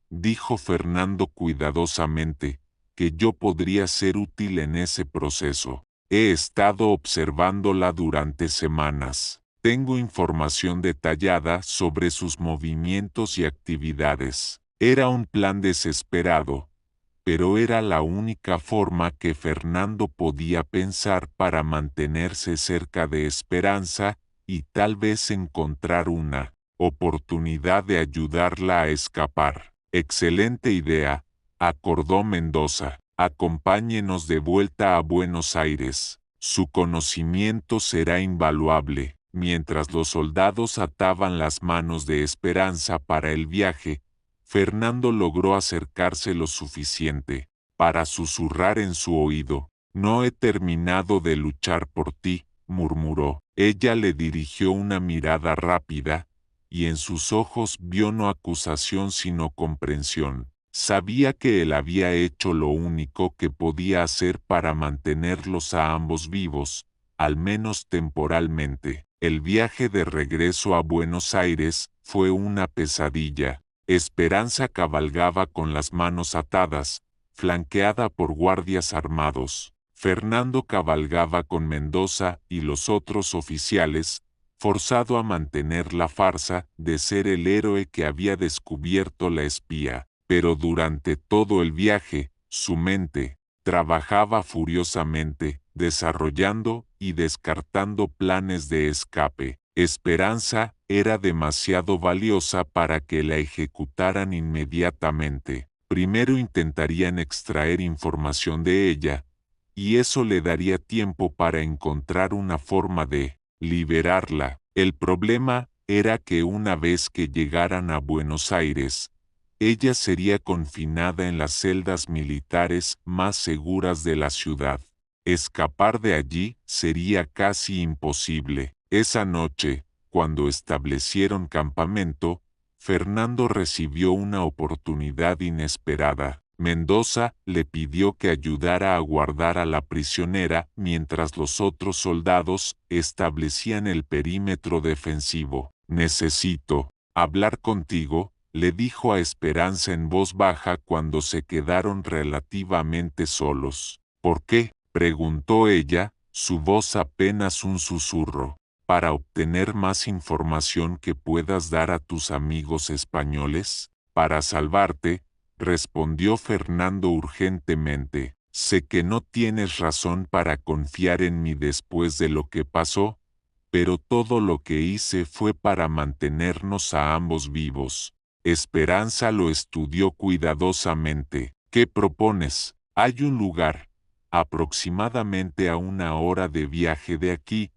dijo Fernando cuidadosamente, que yo podría ser útil en ese proceso. He estado observándola durante semanas. Tengo información detallada sobre sus movimientos y actividades. Era un plan desesperado, pero era la única forma que Fernando podía pensar para mantenerse cerca de Esperanza y tal vez encontrar una oportunidad de ayudarla a escapar. Excelente idea, acordó Mendoza. Acompáñenos de vuelta a Buenos Aires. Su conocimiento será invaluable. Mientras los soldados ataban las manos de Esperanza para el viaje, Fernando logró acercarse lo suficiente para susurrar en su oído. No he terminado de luchar por ti, murmuró. Ella le dirigió una mirada rápida, y en sus ojos vio no acusación sino comprensión. Sabía que él había hecho lo único que podía hacer para mantenerlos a ambos vivos, al menos temporalmente. El viaje de regreso a Buenos Aires fue una pesadilla. Esperanza cabalgaba con las manos atadas, flanqueada por guardias armados. Fernando cabalgaba con Mendoza y los otros oficiales, forzado a mantener la farsa de ser el héroe que había descubierto la espía. Pero durante todo el viaje, su mente trabajaba furiosamente, desarrollando y descartando planes de escape. Esperanza era demasiado valiosa para que la ejecutaran inmediatamente. Primero intentarían extraer información de ella, y eso le daría tiempo para encontrar una forma de liberarla. El problema era que una vez que llegaran a Buenos Aires, ella sería confinada en las celdas militares más seguras de la ciudad. Escapar de allí sería casi imposible. Esa noche, cuando establecieron campamento, Fernando recibió una oportunidad inesperada. Mendoza le pidió que ayudara a guardar a la prisionera mientras los otros soldados establecían el perímetro defensivo. Necesito hablar contigo, le dijo a Esperanza en voz baja cuando se quedaron relativamente solos. ¿Por qué?, preguntó ella, su voz apenas un susurro. para obtener más información que puedas dar a tus amigos españoles? Para salvarte, respondió Fernando urgentemente. Sé que no tienes razón para confiar en mí después de lo que pasó, pero todo lo que hice fue para mantenernos a ambos vivos. Esperanza lo estudió cuidadosamente. ¿Qué propones? Hay un lugar, aproximadamente a 1 hora de viaje de aquí,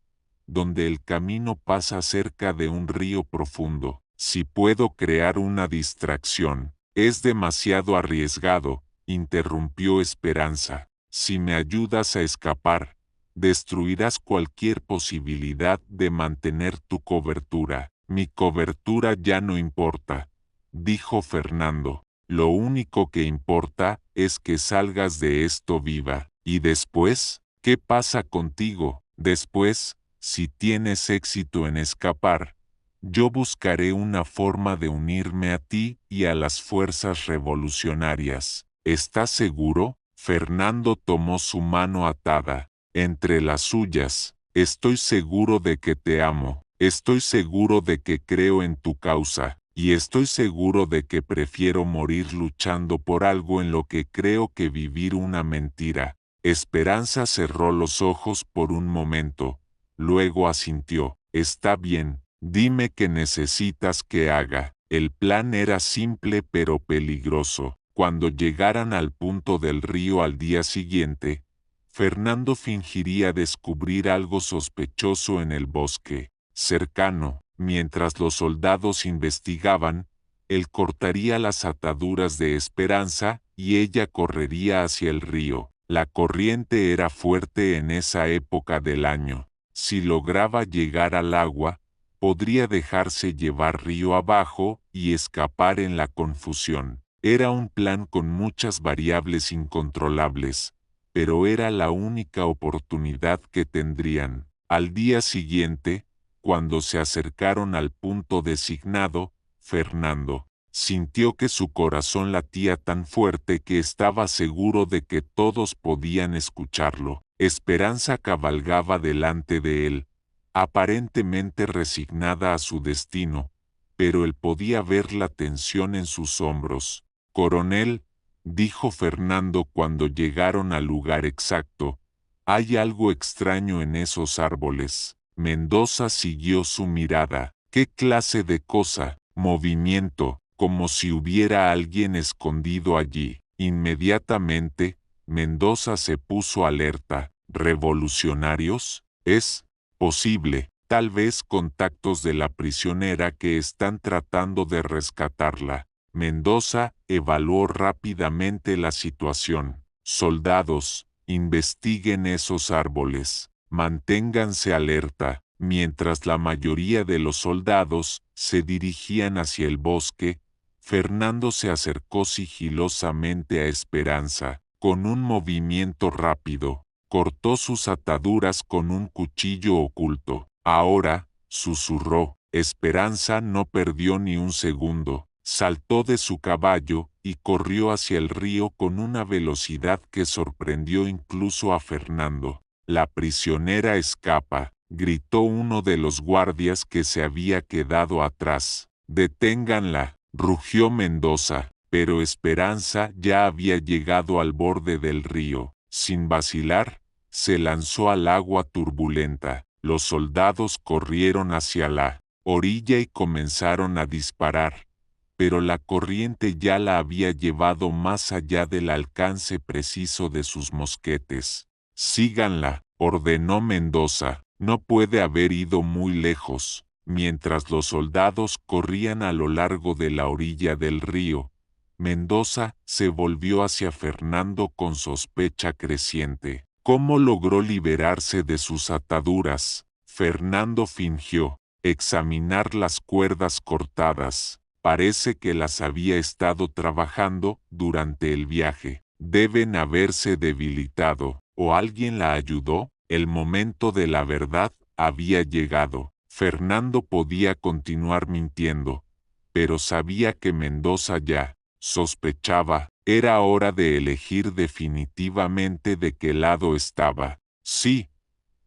donde el camino pasa cerca de un río profundo. Si puedo crear una distracción, es demasiado arriesgado, interrumpió Esperanza. Si me ayudas a escapar, destruirás cualquier posibilidad de mantener tu cobertura. Mi cobertura ya no importa, dijo Fernando. Lo único que importa es que salgas de esto viva. ¿Y después? ¿Qué pasa contigo? Después, si tienes éxito en escapar, yo buscaré una forma de unirme a ti y a las fuerzas revolucionarias. ¿Estás seguro? Fernando tomó su mano atada entre las suyas. Estoy seguro de que te amo. Estoy seguro de que creo en tu causa. Y estoy seguro de que prefiero morir luchando por algo en lo que creo que vivir una mentira. Esperanza cerró los ojos por un momento. Luego asintió. Está bien, dime qué necesitas que haga. El plan era simple pero peligroso. Cuando llegaran al punto del río al día siguiente, Fernando fingiría descubrir algo sospechoso en el bosque cercano. Mientras los soldados investigaban, él cortaría las ataduras de Esperanza y ella correría hacia el río. La corriente era fuerte en esa época del año. Si lograba llegar al agua, podría dejarse llevar río abajo y escapar en la confusión. Era un plan con muchas variables incontrolables, pero era la única oportunidad que tendrían. Al día siguiente, cuando se acercaron al punto designado, Fernando sintió que su corazón latía tan fuerte que estaba seguro de que todos podían escucharlo. Esperanza cabalgaba delante de él, aparentemente resignada a su destino, pero él podía ver la tensión en sus hombros. «Coronel», dijo Fernando cuando llegaron al lugar exacto, «hay algo extraño en esos árboles». Mendoza siguió su mirada. ¿Qué clase de cosa? Movimiento, como si hubiera alguien escondido allí. Inmediatamente, Mendoza se puso alerta. ¿Revolucionarios? Es posible. Tal vez contactos de la prisionera que están tratando de rescatarla. Mendoza evaluó rápidamente la situación. Soldados, investiguen esos árboles. Manténganse alerta. Mientras la mayoría de los soldados se dirigían hacia el bosque, Fernando se acercó sigilosamente a Esperanza. Con un movimiento rápido, cortó sus ataduras con un cuchillo oculto. Ahora, susurró. Esperanza no perdió ni un segundo. Saltó de su caballo y corrió hacia el río con una velocidad que sorprendió incluso a Fernando. «La prisionera escapa», gritó uno de los guardias que se había quedado atrás. «Deténganla», rugió Mendoza, pero Esperanza ya había llegado al borde del río. Sin vacilar, se lanzó al agua turbulenta. Los soldados corrieron hacia la orilla y comenzaron a disparar, pero la corriente ya la había llevado más allá del alcance preciso de sus mosquetes. «Síganla», ordenó Mendoza. No puede haber ido muy lejos. Mientras los soldados corrían a lo largo de la orilla del río, Mendoza se volvió hacia Fernando con sospecha creciente. ¿Cómo logró liberarse de sus ataduras? Fernando fingió examinar las cuerdas cortadas. Parece que las había estado trabajando durante el viaje. Deben haberse debilitado. ¿O alguien la ayudó? El momento de la verdad había llegado. Fernando podía continuar mintiendo, pero sabía que Mendoza ya sospechaba. Era hora de elegir definitivamente de qué lado estaba. «Sí»,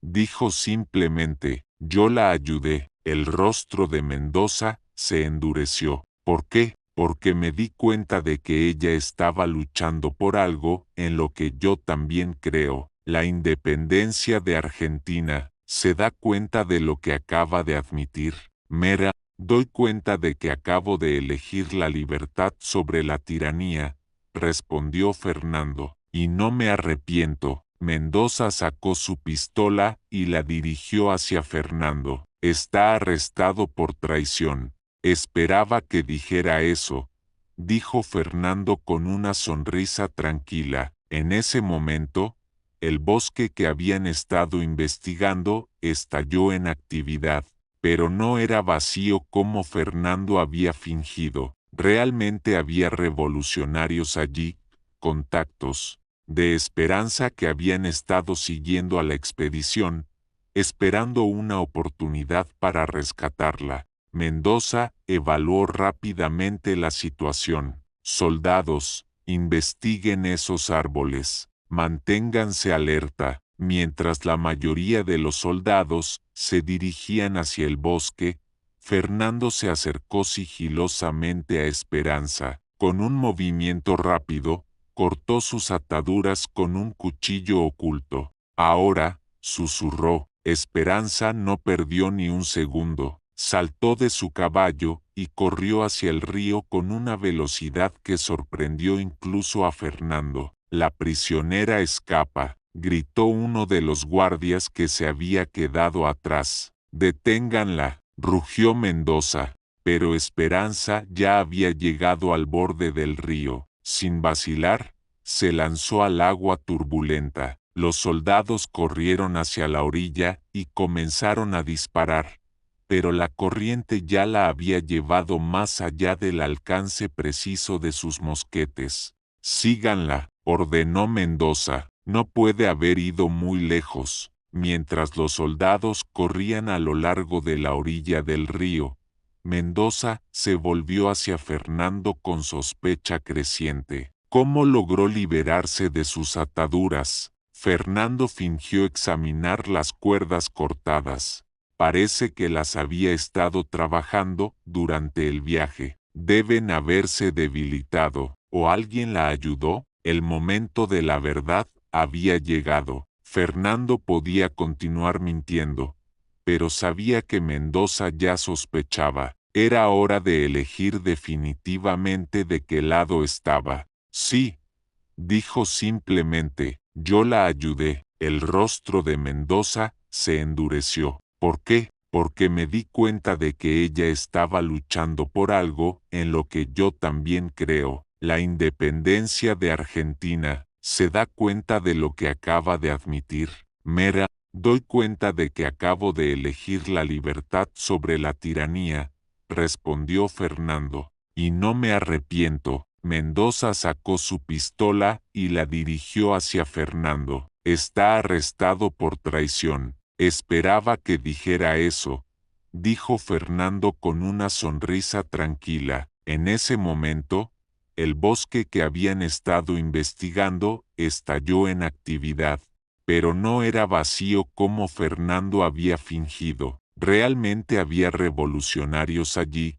dijo simplemente, Yo la ayudé. El rostro de Mendoza se endureció. ¿Por qué? Porque me di cuenta de que ella estaba luchando por algo en lo que yo también creo, la independencia de Argentina. ¿Se da cuenta de lo que acaba de admitir? Mera, doy cuenta de que acabo de elegir la libertad sobre la tiranía, respondió Fernando, y no me arrepiento. Mendoza sacó su pistola y la dirigió hacia Fernando. Está arrestado por traición. Esperaba que dijera eso, dijo Fernando con una sonrisa tranquila. En ese momento, el bosque que habían estado investigando estalló en actividad, pero no era vacío como Fernando había fingido. Realmente había revolucionarios allí, contactos de Esperanza que habían estado siguiendo a la expedición, esperando una oportunidad para rescatarla. Mendoza evaluó rápidamente la situación. Soldados, investiguen esos árboles, manténganse alerta. Mientras la mayoría de los soldados se dirigían hacia el bosque, Fernando se acercó sigilosamente a Esperanza. Con un movimiento rápido, cortó sus ataduras con un cuchillo oculto. Ahora, susurró, Esperanza no perdió ni un segundo. Saltó de su caballo y corrió hacia el río con una velocidad que sorprendió incluso a Fernando. La prisionera escapa, gritó uno de los guardias que se había quedado atrás. Deténganla, rugió Mendoza, pero Esperanza ya había llegado al borde del río. Sin vacilar, se lanzó al agua turbulenta. Los soldados corrieron hacia la orilla y comenzaron a disparar, pero la corriente ya la había llevado más allá del alcance preciso de sus mosquetes. Síganla, ordenó Mendoza. No puede haber ido muy lejos. Mientras los soldados corrían a lo largo de la orilla del río, Mendoza se volvió hacia Fernando con sospecha creciente. ¿Cómo logró liberarse de sus ataduras? Fernando fingió examinar las cuerdas cortadas. Parece que las había estado trabajando durante el viaje. Deben haberse debilitado, o alguien la ayudó. El momento de la verdad había llegado. Fernando podía continuar mintiendo, pero sabía que Mendoza ya sospechaba. Era hora de elegir definitivamente de qué lado estaba. Sí, dijo simplemente, yo la ayudé. El rostro de Mendoza se endureció. ¿Por qué? Porque me di cuenta de que ella estaba luchando por algo en lo que yo también creo, la independencia de Argentina. ¿Se da cuenta de lo que acaba de admitir? Mera, doy cuenta de que acabo de elegir la libertad sobre la tiranía, respondió Fernando, y no me arrepiento. Mendoza sacó su pistola y la dirigió hacia Fernando. Está arrestado por traición. Esperaba que dijera eso, dijo Fernando con una sonrisa tranquila. En ese momento, el bosque que habían estado investigando estalló en actividad, pero no era vacío como Fernando había fingido. Realmente había revolucionarios allí,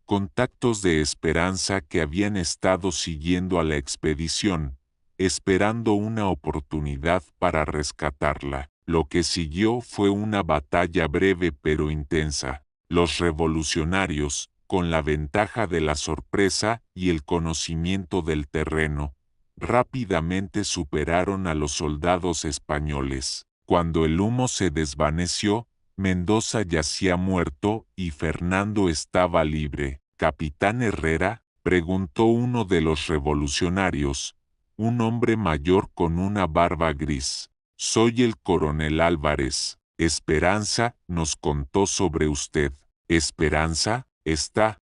contactos de Esperanza que habían estado siguiendo a la expedición, esperando una oportunidad para rescatarla. Lo que siguió fue una batalla breve pero intensa. Los revolucionarios, con la ventaja de la sorpresa y el conocimiento del terreno, rápidamente superaron a los soldados españoles. Cuando el humo se desvaneció, Mendoza yacía muerto y Fernando estaba libre. ¿Capitán Herrera?, preguntó uno de los revolucionarios, un hombre mayor con una barba gris. Soy el coronel Álvarez. Esperanza nos contó sobre usted. ¿Esperanza? Está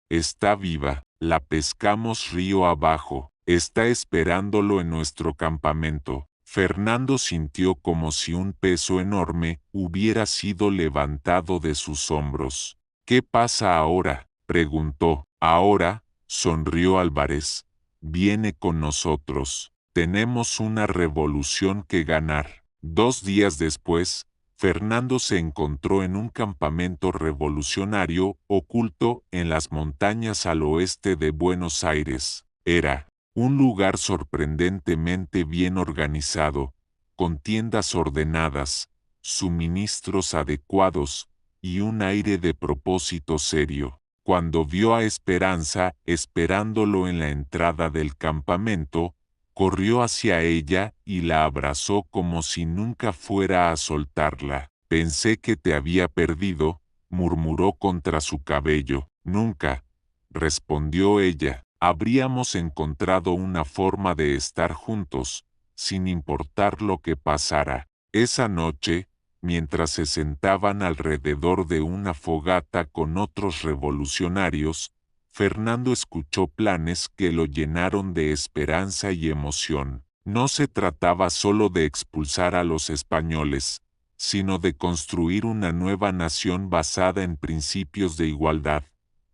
viva. La pescamos río abajo. Está esperándolo en nuestro campamento. Fernando sintió como si un peso enorme hubiera sido levantado de sus hombros. ¿Qué pasa ahora?, preguntó. Ahora, sonrió Álvarez, viene con nosotros. Tenemos una revolución que ganar. 2 días después, Fernando se encontró en un campamento revolucionario oculto en las montañas al oeste de Buenos Aires. Era un lugar sorprendentemente bien organizado, con tiendas ordenadas, suministros adecuados y un aire de propósito serio. Cuando vio a Esperanza esperándolo en la entrada del campamento, corrió hacia ella y la abrazó como si nunca fuera a soltarla. Pensé que te había perdido, murmuró contra su cabello. Nunca, respondió ella. Habríamos encontrado una forma de estar juntos, sin importar lo que pasara. Esa noche, mientras se sentaban alrededor de una fogata con otros revolucionarios, Fernando escuchó planes que lo llenaron de esperanza y emoción. No se trataba solo de expulsar a los españoles, sino de construir una nueva nación basada en principios de igualdad,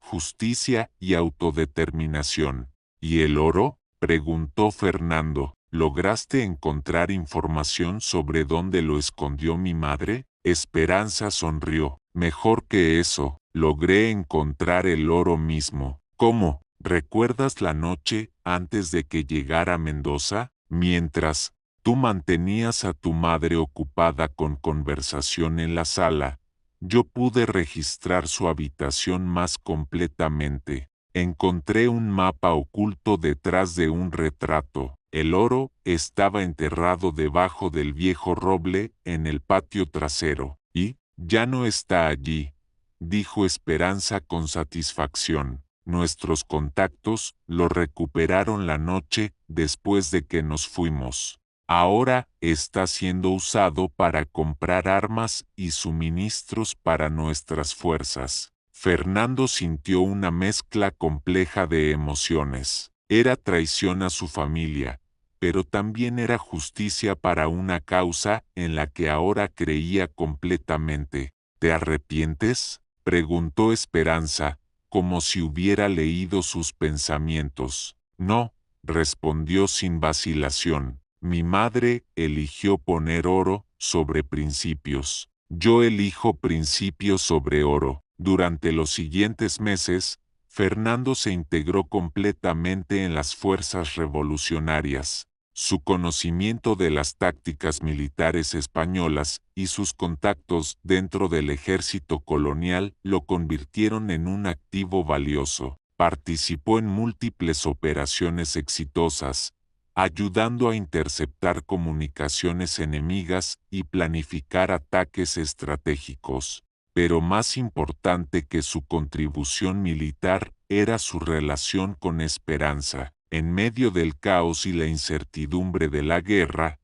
justicia y autodeterminación. ¿Y el oro?, preguntó Fernando. ¿Lograste encontrar información sobre dónde lo escondió mi madre? Esperanza sonrió. Mejor que eso, logré encontrar el oro mismo. ¿Cómo? ¿Recuerdas la noche antes de que llegara a Mendoza? Mientras tú mantenías a tu madre ocupada con conversación en la sala, yo pude registrar su habitación más completamente. Encontré un mapa oculto detrás de un retrato. El oro estaba enterrado debajo del viejo roble en el patio trasero. Y ya no está allí, dijo Esperanza con satisfacción. Nuestros contactos lo recuperaron la noche después de que nos fuimos. Ahora está siendo usado para comprar armas y suministros para nuestras fuerzas. Fernando sintió una mezcla compleja de emociones. Era traición a su familia, pero también era justicia para una causa en la que ahora creía completamente. ¿Te arrepientes?, preguntó Esperanza, como si hubiera leído sus pensamientos. No, respondió sin vacilación. Mi madre eligió poner oro sobre principios. Yo elijo principios sobre oro. Durante los siguientes meses, Fernando se integró completamente en las fuerzas revolucionarias. Su conocimiento de las tácticas militares españolas y sus contactos dentro del ejército colonial lo convirtieron en un activo valioso. Participó en múltiples operaciones exitosas, ayudando a interceptar comunicaciones enemigas y planificar ataques estratégicos. Pero más importante que su contribución militar era su relación con Esperanza. En medio del caos y la incertidumbre de la guerra,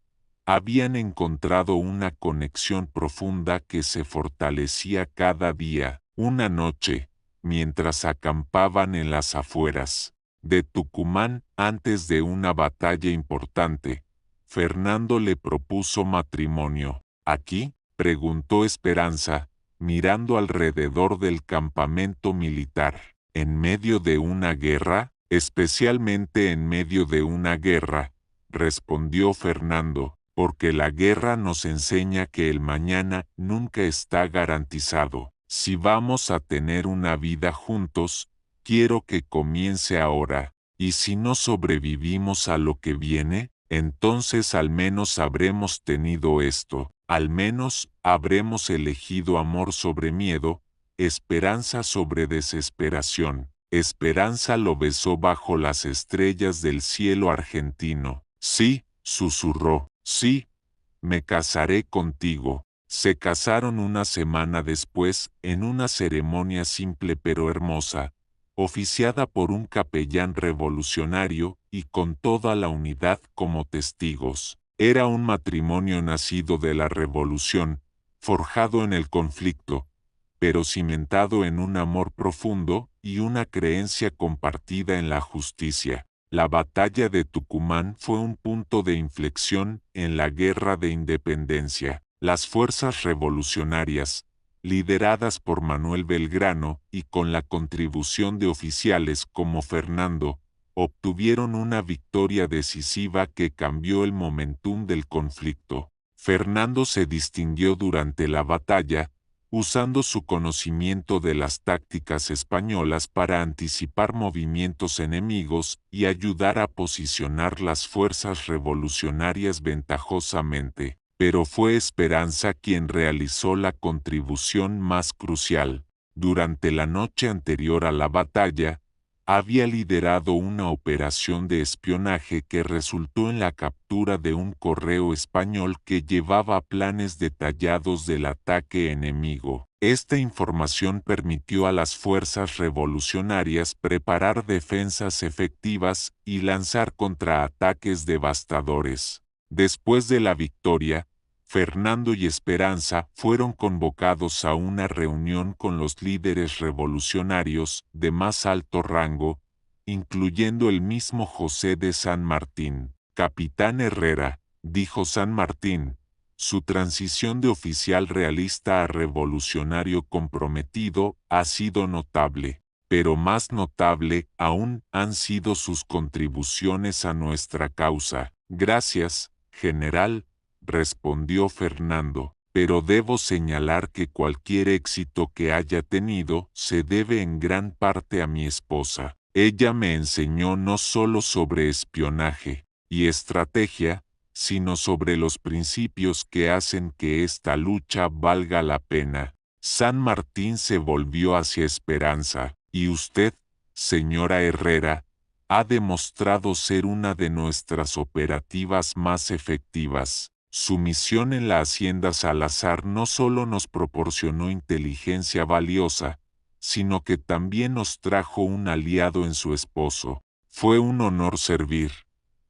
habían encontrado una conexión profunda que se fortalecía cada día. Una noche, mientras acampaban en las afueras de Tucumán antes de una batalla importante, Fernando le propuso matrimonio. ¿Aquí?, preguntó Esperanza, mirando alrededor del campamento militar. ¿En medio de una guerra? Especialmente en medio de una guerra, respondió Fernando, porque la guerra nos enseña que el mañana nunca está garantizado. Si vamos a tener una vida juntos, quiero que comience ahora, y si no sobrevivimos a lo que viene, entonces al menos habremos tenido esto, al menos habremos elegido amor sobre miedo, esperanza sobre desesperación. Esperanza lo besó bajo las estrellas del cielo argentino. Sí, susurró, sí, me casaré contigo. Se casaron una semana después en una ceremonia simple pero hermosa, oficiada por un capellán revolucionario y con toda la unidad como testigos. Era un matrimonio nacido de la revolución, forjado en el conflicto, pero cimentado en un amor profundo y una creencia compartida en la justicia. La batalla de Tucumán fue un punto de inflexión en la guerra de independencia. Las fuerzas revolucionarias, lideradas por Manuel Belgrano y con la contribución de oficiales como Fernando, obtuvieron una victoria decisiva que cambió el momentum del conflicto. Fernando se distinguió durante la batalla, usando su conocimiento de las tácticas españolas para anticipar movimientos enemigos y ayudar a posicionar las fuerzas revolucionarias ventajosamente. Pero fue Esperanza quien realizó la contribución más crucial. Durante la noche anterior a la batalla, había liderado una operación de espionaje que resultó en la captura de un correo español que llevaba planes detallados del ataque enemigo. Esta información permitió a las fuerzas revolucionarias preparar defensas efectivas y lanzar contraataques devastadores. Después de la victoria, Fernando y Esperanza fueron convocados a una reunión con los líderes revolucionarios de más alto rango, incluyendo el mismo José de San Martín. Capitán Herrera, dijo San Martín, su transición de oficial realista a revolucionario comprometido ha sido notable, pero más notable aún han sido sus contribuciones a nuestra causa. Gracias, general, respondió Fernando, pero debo señalar que cualquier éxito que haya tenido se debe en gran parte a mi esposa. Ella me enseñó no solo sobre espionaje y estrategia, sino sobre los principios que hacen que esta lucha valga la pena. San Martín se volvió hacia Esperanza, y usted, señora Herrera, ha demostrado ser una de nuestras operativas más efectivas. Su misión en la Hacienda Salazar no solo nos proporcionó inteligencia valiosa, sino que también nos trajo un aliado en su esposo. Fue un honor servir,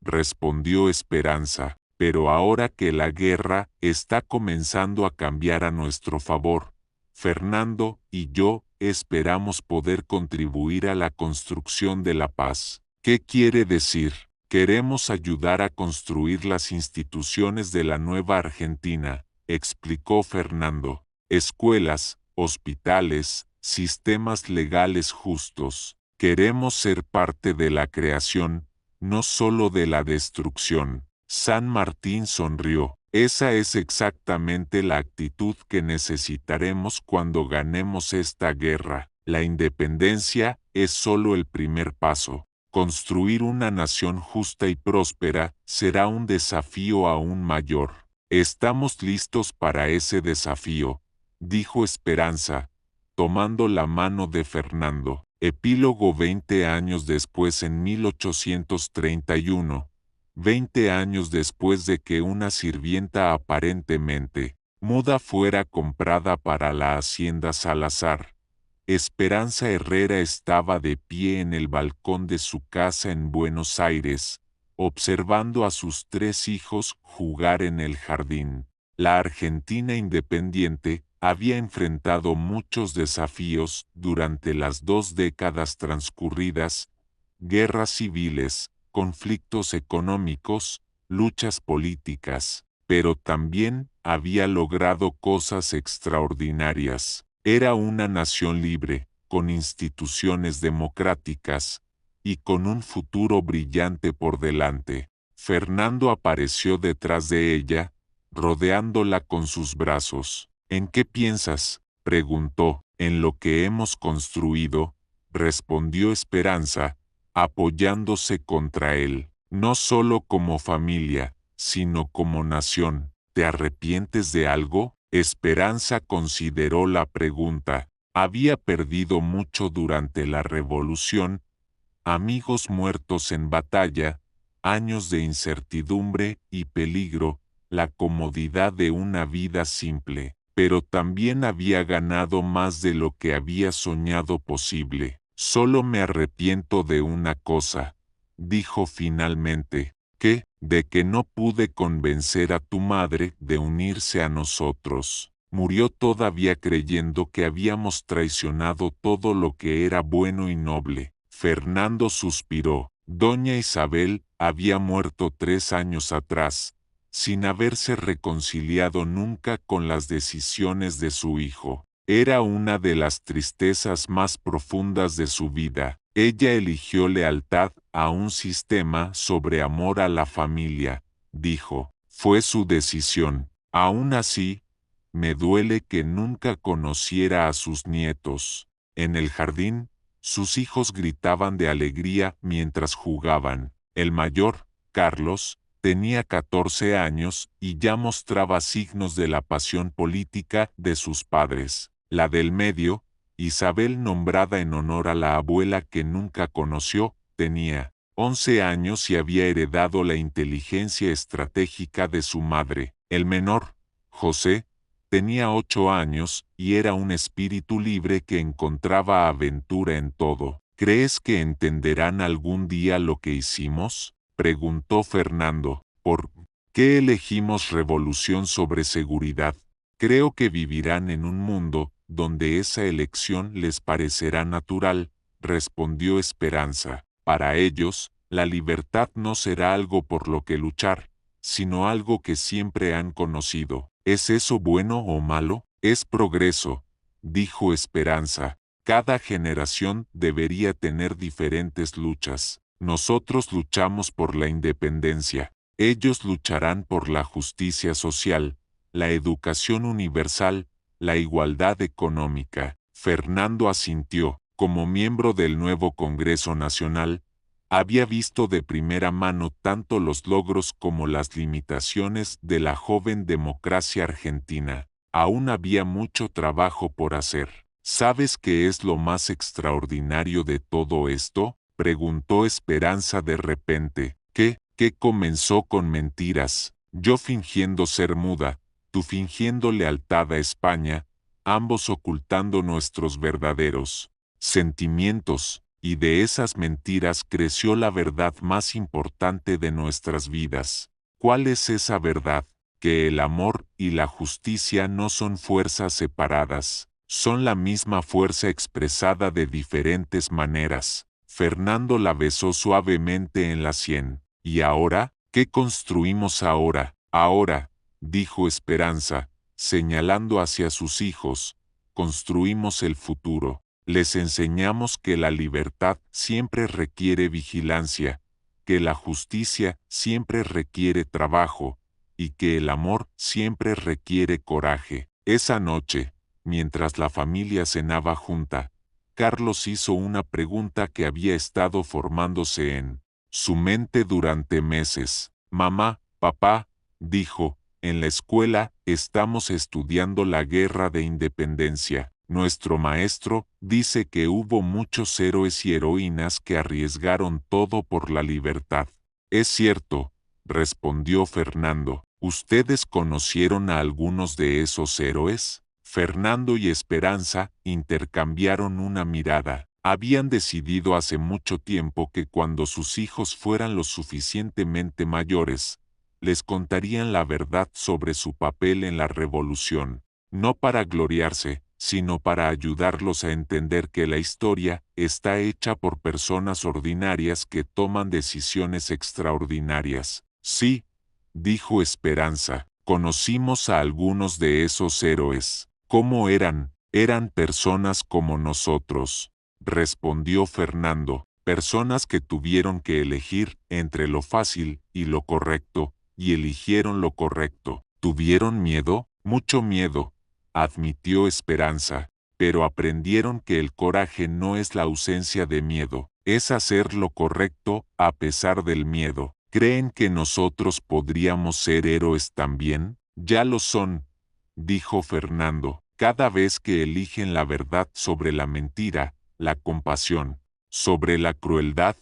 respondió Esperanza, pero ahora que la guerra está comenzando a cambiar a nuestro favor, Fernando y yo esperamos poder contribuir a la construcción de la paz. ¿Qué quiere decir? Queremos ayudar a construir las instituciones de la nueva Argentina, explicó Fernando. Escuelas, hospitales, sistemas legales justos. Queremos ser parte de la creación, no solo de la destrucción. San Martín sonrió. Esa es exactamente la actitud que necesitaremos cuando ganemos esta guerra. La independencia es solo el primer paso. Construir una nación justa y próspera será un desafío aún mayor. Estamos listos para ese desafío, dijo Esperanza, tomando la mano de Fernando. Epílogo 20 años después en 1831, 20 años después de que una sirvienta aparentemente muda fuera comprada para la Hacienda Salazar, Esperanza Herrera estaba de pie en el balcón de su casa en Buenos Aires, observando a sus 3 hijos jugar en el jardín. La Argentina independiente había enfrentado muchos desafíos durante las 2 décadas transcurridas: guerras civiles, conflictos económicos, luchas políticas, pero también había logrado cosas extraordinarias. Era una nación libre, con instituciones democráticas, y con un futuro brillante por delante. Fernando apareció detrás de ella, rodeándola con sus brazos. ¿En qué piensas?, preguntó. En lo que hemos construido, respondió Esperanza, apoyándose contra él. No solo como familia, sino como nación. ¿Te arrepientes de algo? Esperanza consideró la pregunta. Había perdido mucho durante la revolución, amigos muertos en batalla, años de incertidumbre y peligro, la comodidad de una vida simple, pero también había ganado más de lo que había soñado posible. Solo me arrepiento de una cosa, dijo finalmente. ¿Qué? De que no pude convencer a tu madre de unirse a nosotros. Murió todavía creyendo que habíamos traicionado todo lo que era bueno y noble. Fernando suspiró. Doña Isabel había muerto 3 años atrás, sin haberse reconciliado nunca con las decisiones de su hijo. Era una de las tristezas más profundas de su vida. Ella eligió lealtad a un sistema sobre amor a la familia, dijo. Fue su decisión. Aún así, me duele que nunca conociera a sus nietos. En el jardín, sus hijos gritaban de alegría mientras jugaban. El mayor, Carlos, tenía 14 años y ya mostraba signos de la pasión política de sus padres. La del medio, Isabel, nombrada en honor a la abuela que nunca conoció, tenía 11 años y había heredado la inteligencia estratégica de su madre. El menor, José, tenía 8 años y era un espíritu libre que encontraba aventura en todo. ¿Crees que entenderán algún día lo que hicimos?, preguntó Fernando. ¿Por qué elegimos revolución sobre seguridad? Creo que vivirán en un mundo donde esa elección les parecerá natural, respondió Esperanza. Para ellos, la libertad no será algo por lo que luchar, sino algo que siempre han conocido. ¿Es eso bueno o malo? Es progreso, dijo Esperanza. Cada generación debería tener diferentes luchas. Nosotros luchamos por la independencia. Ellos lucharán por la justicia social, la educación universal, la igualdad económica. Fernando asintió. Como miembro del nuevo Congreso Nacional, había visto de primera mano tanto los logros como las limitaciones de la joven democracia argentina. Aún había mucho trabajo por hacer. ¿Sabes qué es lo más extraordinario de todo esto?, preguntó Esperanza de repente. ¿Qué comenzó con mentiras? Yo fingiendo ser muda, tú fingiendo lealtad a España, ambos ocultando nuestros verdaderos sentimientos, y de esas mentiras creció la verdad más importante de nuestras vidas. ¿Cuál es esa verdad? Que el amor y la justicia no son fuerzas separadas, son la misma fuerza expresada de diferentes maneras. Fernando la besó suavemente en la sien. ¿Y ahora? ¿Qué construimos ahora? Ahora, dijo Esperanza, señalando hacia sus hijos, construimos el futuro. Les enseñamos que la libertad siempre requiere vigilancia, que la justicia siempre requiere trabajo, y que el amor siempre requiere coraje. Esa noche, mientras la familia cenaba junta, Carlos hizo una pregunta que había estado formándose en su mente durante meses. Mamá, papá, dijo, en la escuela estamos estudiando la guerra de independencia. Nuestro maestro dice que hubo muchos héroes y heroínas que arriesgaron todo por la libertad. Es cierto, respondió Fernando. ¿Ustedes conocieron a algunos de esos héroes? Fernando y Esperanza intercambiaron una mirada. Habían decidido hace mucho tiempo que cuando sus hijos fueran lo suficientemente mayores, les contarían la verdad sobre su papel en la revolución, no para gloriarse, sino para ayudarlos a entender que la historia está hecha por personas ordinarias que toman decisiones extraordinarias. Sí, dijo Esperanza, conocimos a algunos de esos héroes. ¿Cómo eran? Eran personas como nosotros, respondió Fernando, personas que tuvieron que elegir entre lo fácil y lo correcto, y eligieron lo correcto. ¿Tuvieron miedo? Mucho miedo, admitió Esperanza, pero aprendieron que el coraje no es la ausencia de miedo, es hacer lo correcto a pesar del miedo. ¿Creen que nosotros podríamos ser héroes también? Ya lo son, dijo Fernando, cada vez que eligen la verdad sobre la mentira, la compasión sobre la crueldad,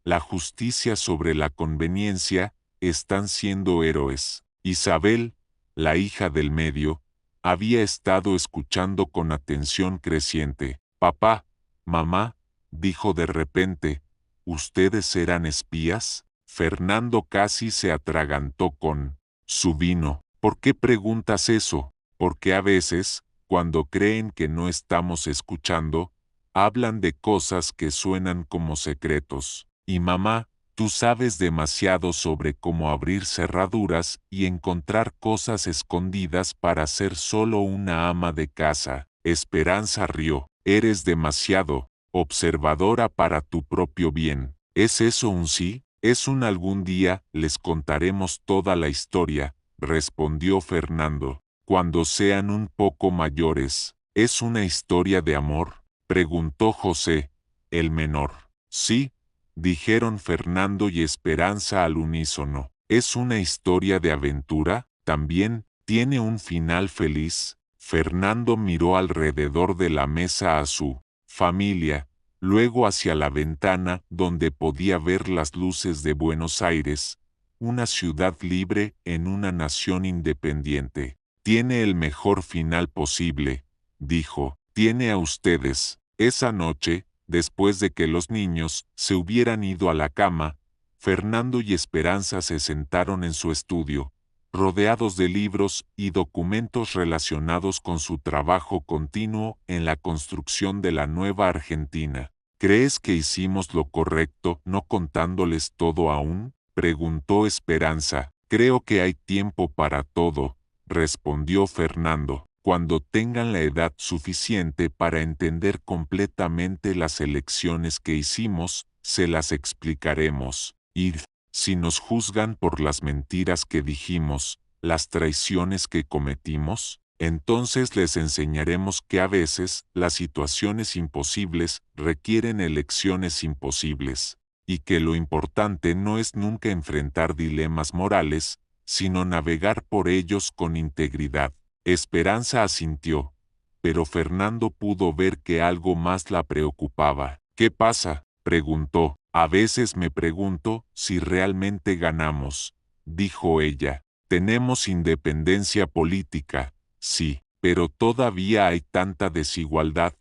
la justicia sobre la conveniencia, están siendo héroes. Isabel, la hija del medio, había estado escuchando con atención creciente. Papá, mamá, dijo de repente, ¿ustedes eran espías? Fernando casi se atragantó con su vino. ¿Por qué preguntas eso? Porque a veces, cuando creen que no estamos escuchando, hablan de cosas que suenan como secretos. Y mamá, tú sabes demasiado sobre cómo abrir cerraduras y encontrar cosas escondidas para ser solo una ama de casa. Esperanza rió. Eres demasiado observadora para tu propio bien. ¿Es eso un sí? Es un algún día les contaremos toda la historia, respondió Fernando. Cuando sean un poco mayores. ¿Es una historia de amor?, preguntó José, el menor. Sí, dijeron Fernando y Esperanza al unísono. ¿Es una historia de aventura? También, ¿tiene un final feliz? Fernando miró alrededor de la mesa a su familia, luego hacia la ventana donde podía ver las luces de Buenos Aires, una ciudad libre en una nación independiente. Tiene el mejor final posible, dijo. Tiene a ustedes. Esa noche, después de que los niños se hubieran ido a la cama, Fernando y Esperanza se sentaron en su estudio, rodeados de libros y documentos relacionados con su trabajo continuo en la construcción de la nueva Argentina. ¿Crees que hicimos lo correcto no contándoles todo aún?, preguntó Esperanza. Creo que hay tiempo para todo, respondió Fernando. Cuando tengan la edad suficiente para entender completamente las elecciones que hicimos, se las explicaremos. Y si nos juzgan por las mentiras que dijimos, las traiciones que cometimos, entonces les enseñaremos que a veces las situaciones imposibles requieren elecciones imposibles, y que lo importante no es nunca enfrentar dilemas morales, sino navegar por ellos con integridad. Esperanza asintió, pero Fernando pudo ver que algo más la preocupaba. ¿Qué pasa?, preguntó. A veces me pregunto si realmente ganamos, dijo ella. Tenemos independencia política, sí, pero todavía hay tanta desigualdad,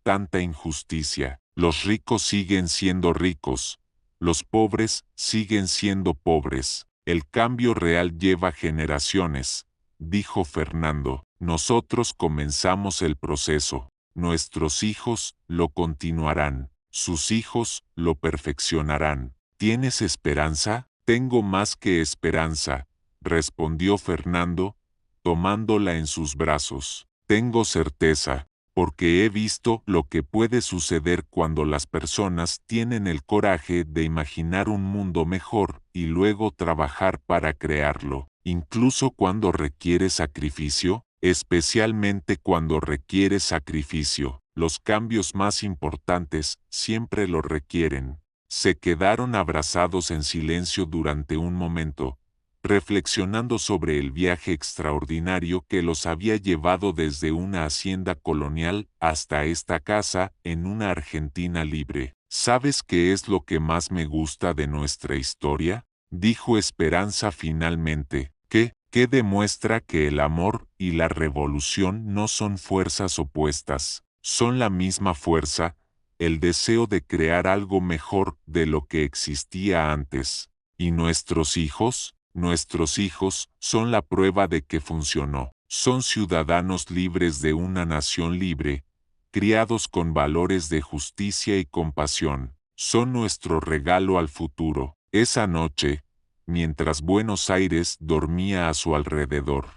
tanta injusticia. Los ricos siguen siendo ricos, los pobres siguen siendo pobres. El cambio real lleva generaciones, dijo Fernando. Nosotros comenzamos el proceso, nuestros hijos lo continuarán. Sus hijos lo perfeccionarán. ¿Tienes esperanza? Tengo más que esperanza, respondió Fernando, tomándola en sus brazos. Tengo certeza, porque he visto lo que puede suceder cuando las personas tienen el coraje de imaginar un mundo mejor y luego trabajar para crearlo, incluso cuando requiere sacrificio, especialmente cuando requiere sacrificio. Los cambios más importantes siempre lo requieren. Se quedaron abrazados en silencio durante un momento, reflexionando sobre el viaje extraordinario que los había llevado desde una hacienda colonial hasta esta casa en una Argentina libre. ¿Sabes qué es lo que más me gusta de nuestra historia?, dijo Esperanza finalmente. ¿Qué demuestra que el amor y la revolución no son fuerzas opuestas? Son la misma fuerza, el deseo de crear algo mejor de lo que existía antes. ¿Y nuestros hijos? Nuestros hijos son la prueba de que funcionó. Son ciudadanos libres de una nación libre, criados con valores de justicia y compasión. Son nuestro regalo al futuro. Esa noche, mientras Buenos Aires dormía a su alrededor,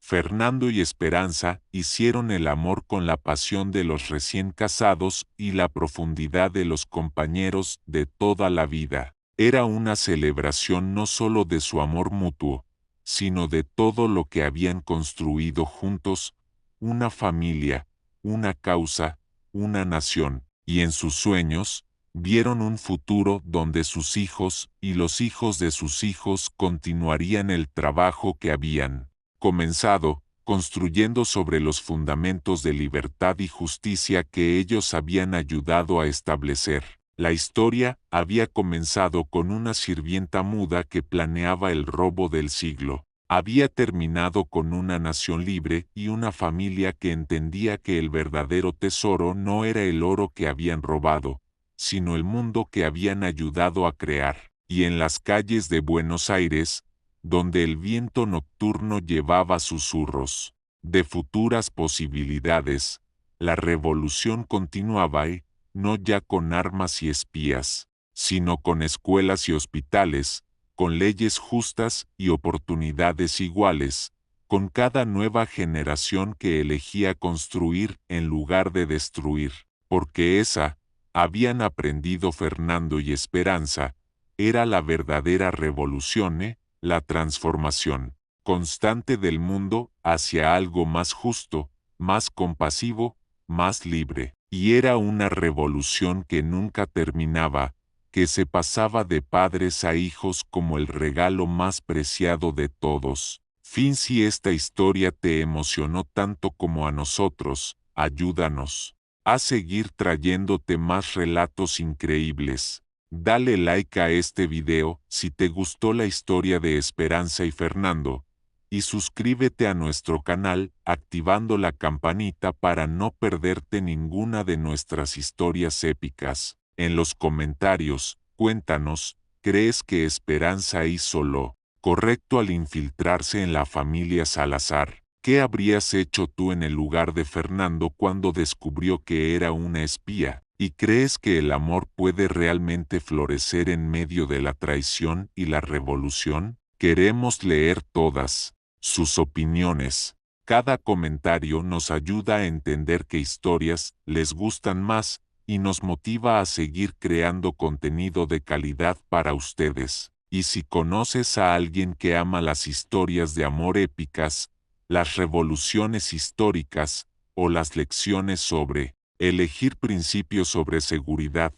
Fernando y Esperanza hicieron el amor con la pasión de los recién casados y la profundidad de los compañeros de toda la vida. Era una celebración no solo de su amor mutuo, sino de todo lo que habían construido juntos, una familia, una causa, una nación, y en sus sueños, vieron un futuro donde sus hijos y los hijos de sus hijos continuarían el trabajo que habían comenzado, construyendo sobre los fundamentos de libertad y justicia que ellos habían ayudado a establecer. La historia había comenzado con una sirvienta muda que planeaba el robo del siglo. Había terminado con una nación libre y una familia que entendía que el verdadero tesoro no era el oro que habían robado, sino el mundo que habían ayudado a crear. Y en las calles de Buenos Aires, donde el viento nocturno llevaba susurros de futuras posibilidades, la revolución continuaba y, no ya con armas y espías, sino con escuelas y hospitales, con leyes justas y oportunidades iguales, con cada nueva generación que elegía construir en lugar de destruir, porque esa, habían aprendido Fernando y Esperanza, era la verdadera revolución, la transformación. constante del mundo hacia algo más justo, más compasivo, más libre. Y era una revolución que nunca terminaba, que se pasaba de padres a hijos como el regalo más preciado de todos. Fin. Si esta historia te emocionó tanto como a nosotros, ayúdanos a seguir trayéndote más relatos increíbles. Dale like a este video si te gustó la historia de Esperanza y Fernando, y suscríbete a nuestro canal activando la campanita para no perderte ninguna de nuestras historias épicas. En los comentarios, cuéntanos, ¿crees que Esperanza hizo lo correcto al infiltrarse en la familia Salazar? ¿Qué habrías hecho tú en el lugar de Fernando cuando descubrió que era una espía? ¿Y crees que el amor puede realmente florecer en medio de la traición y la revolución? Queremos leer todas sus opiniones. Cada comentario nos ayuda a entender qué historias les gustan más y nos motiva a seguir creando contenido de calidad para ustedes. Y si conoces a alguien que ama las historias de amor épicas, las revoluciones históricas o las lecciones sobre elegir principios sobre seguridad,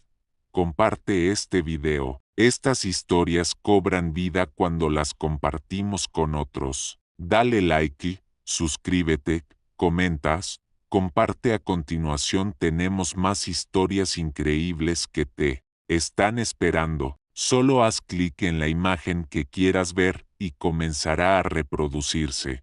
comparte este video. Estas historias cobran vida cuando las compartimos con otros. Dale like, suscríbete, comentas, comparte. A continuación tenemos más historias increíbles que te están esperando. Solo haz clic en la imagen que quieras ver y comenzará a reproducirse.